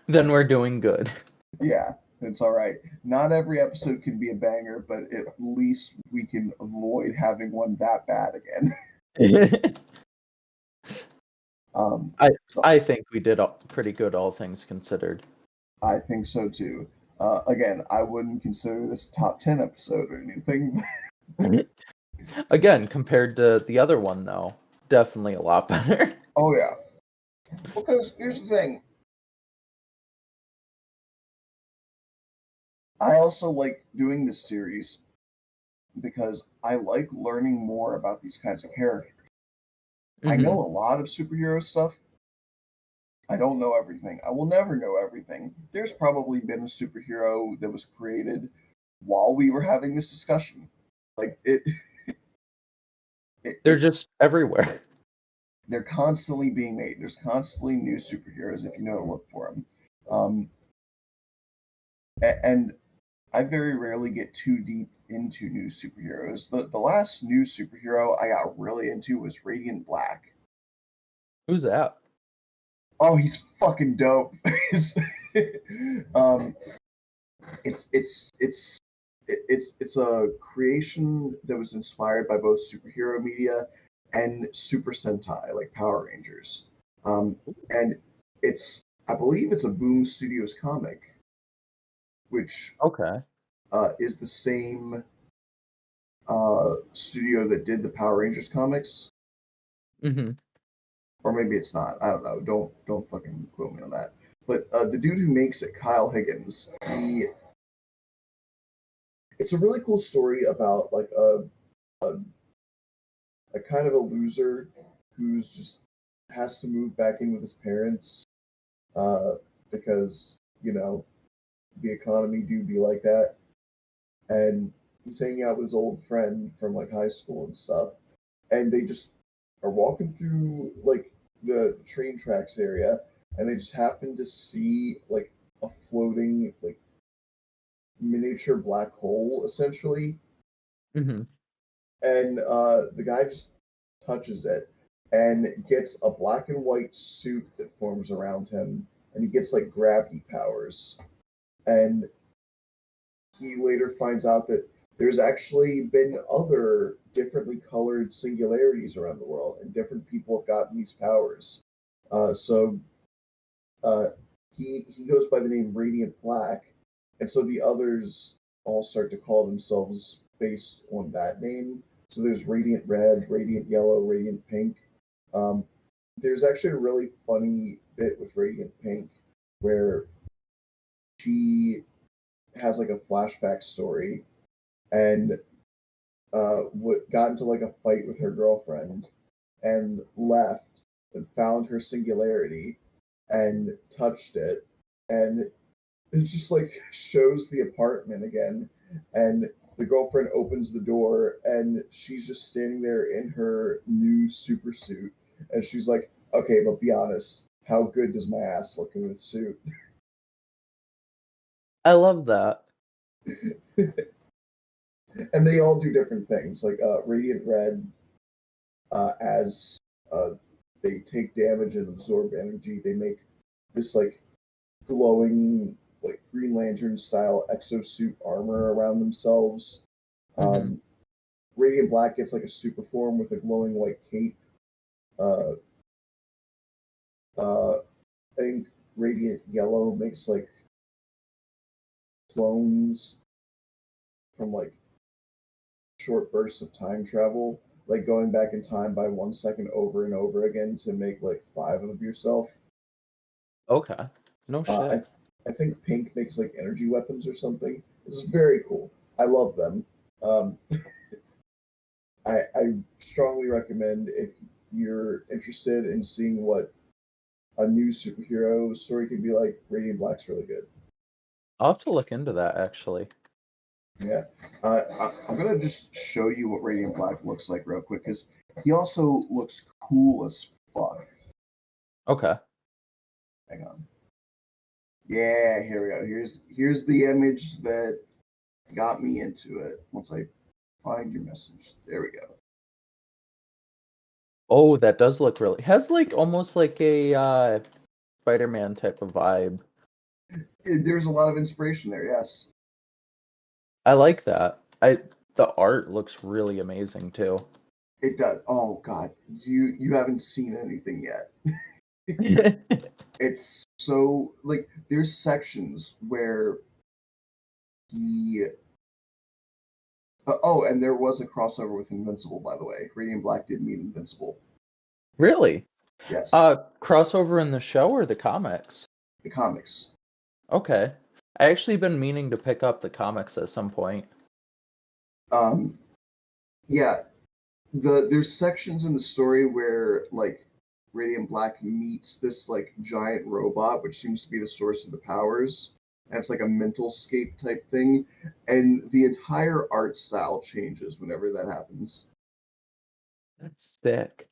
then we're doing good. Yeah, it's all right. Not every episode can be a banger, but at least we can avoid having one that bad again. I think we did pretty good, all things considered. I think so too. Again, I wouldn't consider this a top 10 episode or anything. Again, compared to the other one, though, definitely a lot better. Oh yeah. Because here's the thing. I also like doing this series because I like learning more about these kinds of characters. I know a lot of superhero stuff. I don't know everything. I will never know everything. There's probably been a superhero that was created while we were having this discussion. Like They're just everywhere. They're constantly being made. There's constantly new superheroes if you know to look for them. And I very rarely get too deep into new superheroes. The last new superhero I got really into was Radiant Black. Who's that? Oh, he's fucking dope. It's a creation that was inspired by both superhero media and Super Sentai, like Power Rangers. And I believe it's a Boom Studios comic, which is the same studio that did the Power Rangers comics. Or maybe it's not. I don't know. Don't fucking quote me on that. But the dude who makes it, Kyle Higgins, it's a really cool story about like a kind of a loser who's just has to move back in with his parents because the economy do be like that, and he's hanging out with his old friend from like high school and stuff, and they just are walking through like the train tracks area, and they just happen to see like a floating like miniature black hole essentially. And the guy just touches it and gets a black and white suit that forms around him, and he gets like gravity powers. And he later finds out that there's actually been other differently colored singularities around the world, and different people have gotten these powers. So he goes by the name Radiant Black, and so the others all start to call themselves based on that name. So there's Radiant Red, Radiant Yellow, Radiant Pink. There's actually a really funny bit with Radiant Pink where she has like a flashback story and got into like a fight with her girlfriend and left and found her singularity and touched it, and it just like shows the apartment again, and the girlfriend opens the door and she's just standing there in her new super suit, and she's like, okay, but be honest, how good does my ass look in this suit? I love that. And they all do different things. Like Radiant Red, as they take damage and absorb energy, they make this like glowing like Green Lantern style exosuit armor around themselves. Radiant Black gets like a super form with a glowing white cape. Uh, I think Radiant Yellow makes like clones from like short bursts of time travel, like going back in time by 1 second over and over again to make like 5 of yourself. Okay. No Uh, shit. I think Pink makes like energy weapons or something. It's very cool. I love them. Um, I strongly recommend if you're interested in seeing what a new superhero story could be like, Radiant Black's really good. I'll have to look into that actually. Yeah. I'm gonna just show you what Radiant Black looks like real quick because he also looks cool as fuck. Okay. Hang on. Yeah, here we go. Here's the image that got me into it. Once I find your message, there we go. Oh, that does look really has like almost like a Spider-Man type of vibe. There's a lot of inspiration there. Yes, I like that. The art looks really amazing too. it does. Oh God, you haven't seen anything yet. It's so like there's sections where he. Oh, and there was a crossover with Invincible, by the way. Radiant Black did meet Invincible. Really? Yes, Crossover in the show or the comics? the comics. Okay. I actually been meaning to pick up the comics at some point. Um, yeah, there's sections in the story where like Radiant Black meets this like giant robot, which seems to be the source of the powers. And it's like a mental scape type thing, and the entire art style changes whenever that happens. That's sick.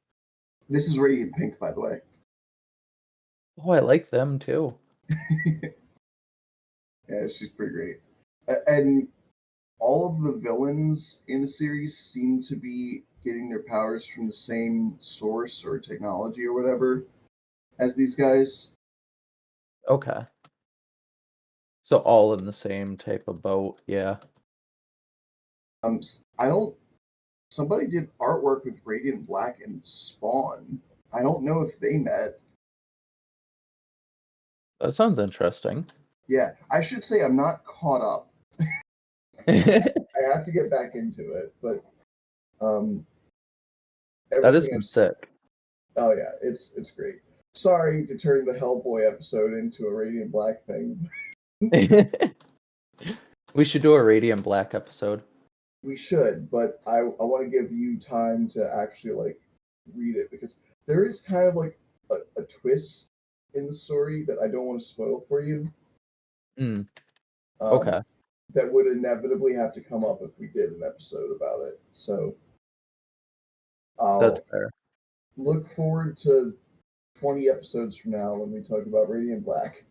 This is Radiant Pink, by the way. Oh, I like them too. Yeah, she's pretty great. And all of the villains in the series seem to be getting their powers from the same source or technology or whatever as these guys. Okay. So all in the same type of boat, yeah. I don't. Somebody did artwork with Radiant Black and Spawn. I don't know if they met. That sounds interesting. Yeah, I should say I'm not caught up. I have to get back into it, but um, That is everything I've some seen. sick. Oh yeah, it's great. Sorry to turn the Hellboy episode into a Radiant Black thing. We should do a Radiant Black episode. We should, but I want to give you time to actually like read it because there is kind of like a twist in the story that I don't want to spoil for you. Mm, Um, okay. that would inevitably have to come up if we did an episode about it. So That's I'll fair. look forward to 20 episodes from now when we talk about Radiant Black.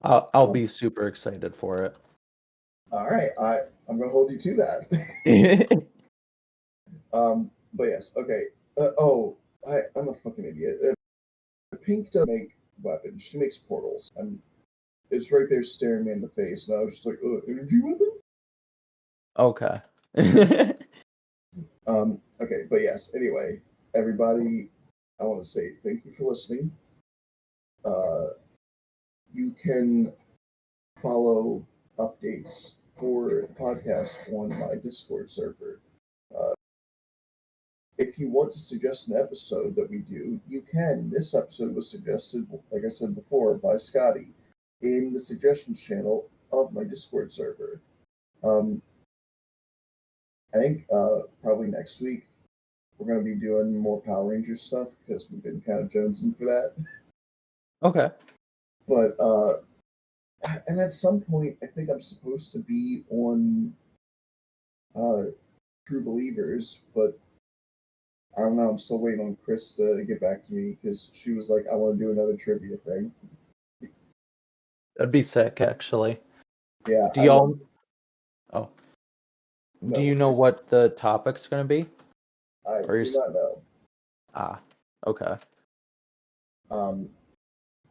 I'll Um, be super excited for it. all right, I'm gonna hold you to that. But yes, okay. I'm a fucking idiot. Pink doesn't make weapons; she makes portals, and it's right there staring me in the face. And I was just like, energy weapons. Okay. Okay, but yes. Anyway, everybody, I want to say thank you for listening. Uh, you can follow updates for the podcast on my Discord server. Uh, if you want to suggest an episode that we do, you can. This episode was suggested, like I said before, by Scotty in the suggestions channel of my Discord server. Um, I think probably next week we're going to be doing more Power Rangers stuff because we've been kind of jonesing for that. Okay. But and at some point, I think I'm supposed to be on uh, True Believers, but I don't know. I'm still waiting on Chris to get back to me because she was like, "I want to do another trivia thing." That'd be sick, actually. Yeah, Do I love. y'all? Oh, do No, you know please. what the topic's gonna be? I Or you? do not know. Okay. Um,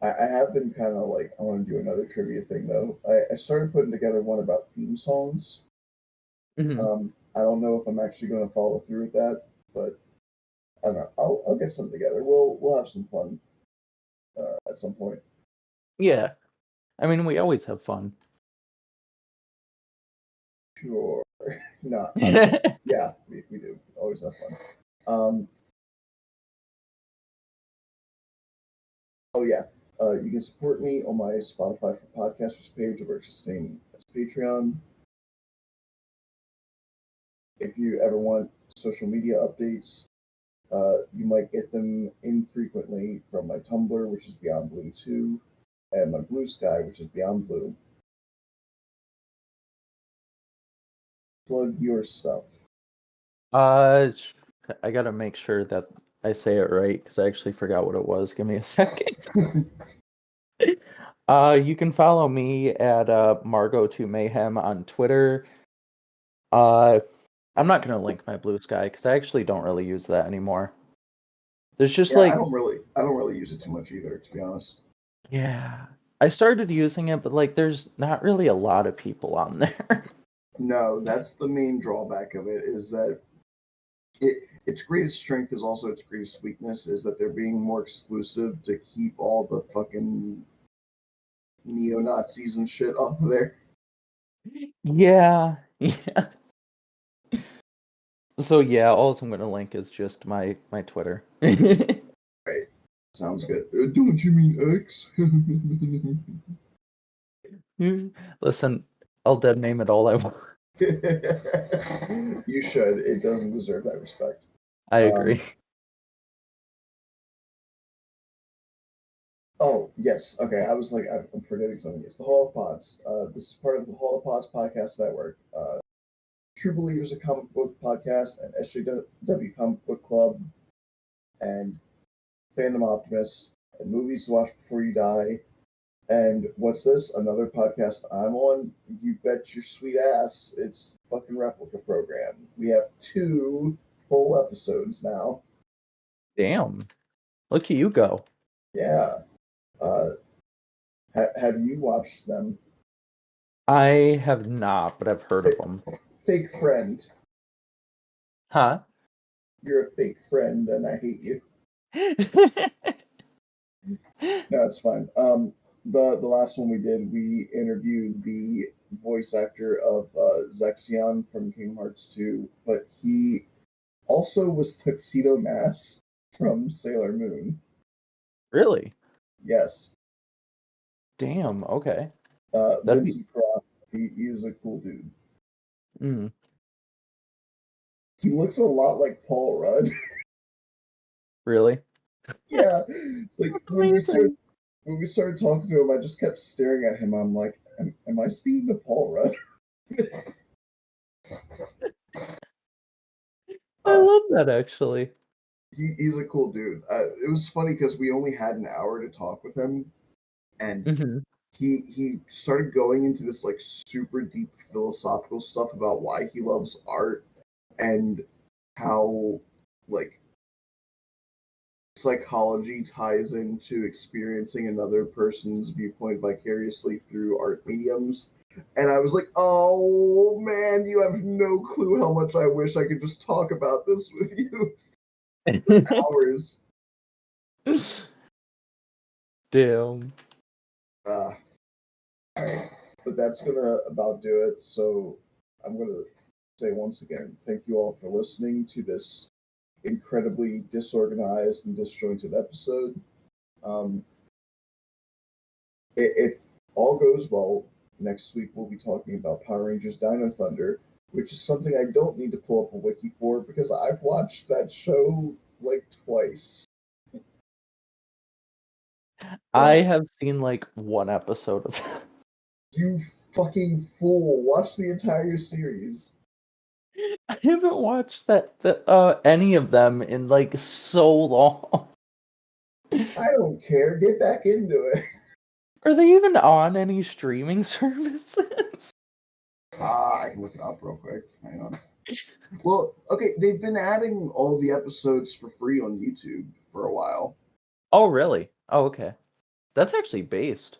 I have been kind of like, I want to do another trivia thing though. I started putting together one about theme songs. Hmm. I don't know if I'm actually going to follow through with that, but I don't know. I'll get something together. We'll have some fun at some point. Yeah. I mean, we always have fun. Sure. Not. Yeah, we do. Always have fun. Oh yeah. You can support me on my Spotify for Podcasters page, which is the same as Patreon. If you ever want social media updates, you might get them infrequently from my Tumblr, which is Beyond Blue 2, and my Bluesky, which is Beyond Blue. Plug your stuff. I gotta make sure that I say it right because I actually forgot what it was. Give me a second. You can follow me at Margo2Mayhem on Twitter. I'm not gonna link my Bluesky because I actually don't really use that anymore. There's just Yeah, I like, don't really use it too much either, to be honest. yeah, I started using it, but like, there's not really a lot of people on there. No, that's the main drawback of it, is that its greatest strength is also its greatest weakness, is that they're being more exclusive to keep all the fucking neo-Nazis and shit off of there. Yeah, yeah. So yeah, all I'm gonna link is just my Twitter. Right. Sounds good. Don't you mean X? Listen, I'll dead name it all I want. You should. It doesn't deserve that respect. I agree. Oh, yes. Okay, I was like, I'm forgetting something. It's the Hall of Pods. This is part of the Hall of Pods podcast network. True Believers, a comic book podcast, and SJW Comic Book Club, and Fandom Optimists, and Movies to Watch Before You Die. And what's this? Another podcast I'm on? You bet your sweet ass. It's fucking Replica Program. We have 2 full episodes now. Damn. Look at you go. Yeah. Uh, have you watched them? I have not, but I've heard of them. Fake friend. Huh? You're a fake friend, and I hate you. No, it's fine. The last one we did, we interviewed the voice actor of Zexion from Kingdom Hearts 2, but he also was Tuxedo Mask from Sailor Moon. Really? Yes. Damn, okay. That'd be Vincent Croft, he is a cool dude. mm, He looks a lot like Paul Rudd. really? Yeah, like Amazing. when we started talking to him, I just kept staring at him. I'm like, am I speaking to Paul Rudd? I uh, love that actually. he's a cool dude. It was funny because we only had an hour to talk with him, and Hmm. he started going into this like super deep philosophical stuff about why he loves art and how like psychology ties into experiencing another person's viewpoint vicariously through art mediums. And I was like, oh man, you have no clue how much I wish I could just talk about this with you for hours. Damn. All right. But that's gonna about do it. So I'm gonna say once again, thank you all for listening to this incredibly disorganized and disjointed episode. Um, if all goes well, next week we'll be talking about Power Rangers Dino Thunder, which is something I don't need to pull up a wiki for because I've watched that show like twice. I Uh, have seen like one episode of that. you fucking fool! Watch the entire series. I haven't watched any of them in like so long. I don't care. Get back into it. Are they even on any streaming services? I can look it up real quick. Hang on. Well, okay, they've been adding all the episodes for free on YouTube for a while. Oh, really? Oh, okay. That's actually based.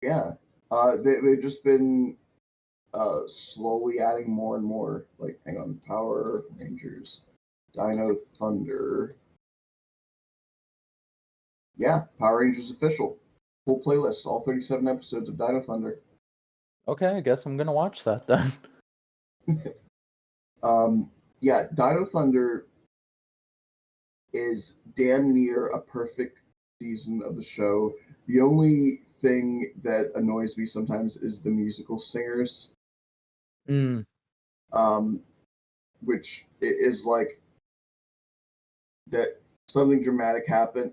Yeah. They've just been slowly adding more and more. Like, hang on, Power Rangers, Dino Thunder. Yeah, Power Rangers official. Full playlist, all 37 episodes of Dino Thunder. Okay, I guess I'm gonna watch that then. Yeah, Dino Thunder is damn near a perfect season of the show. The only thing that annoys me sometimes is the musical singers, Mm. which is like that something dramatic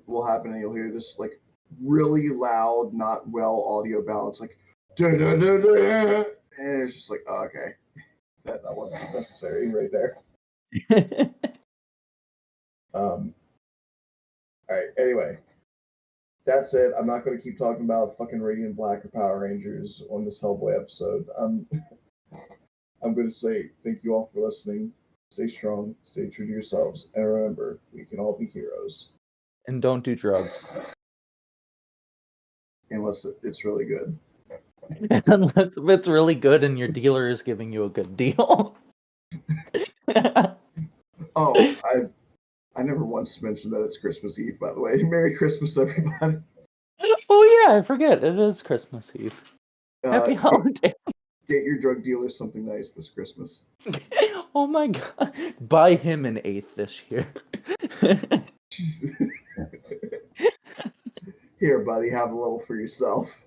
will happen and you'll hear this like really loud, not well audio balance, like da da da da, and it's just like, oh, okay, that wasn't necessary right there. All right, anyway, that's it. I'm not going to keep talking about fucking Radiant Black or Power Rangers on this Hellboy episode. I'm going to say thank you all for listening. Stay strong, stay true to yourselves, and remember, we can all be heroes. And don't do drugs. Unless it's really good. Unless if it's really good and your dealer is giving you a good deal. Oh, I never once mentioned that it's Christmas Eve, by the way. Merry Christmas, everybody. Oh yeah, I forget. It is Christmas Eve. Happy holiday. Get your drug dealer something nice this Christmas. Oh my god. Buy him an eighth this year. Here, buddy, have a little for yourself.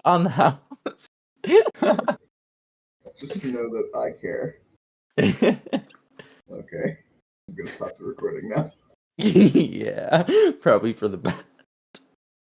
On the house. Just to know that I care. Okay. I'm going to stop the recording now. Yeah, probably for the best.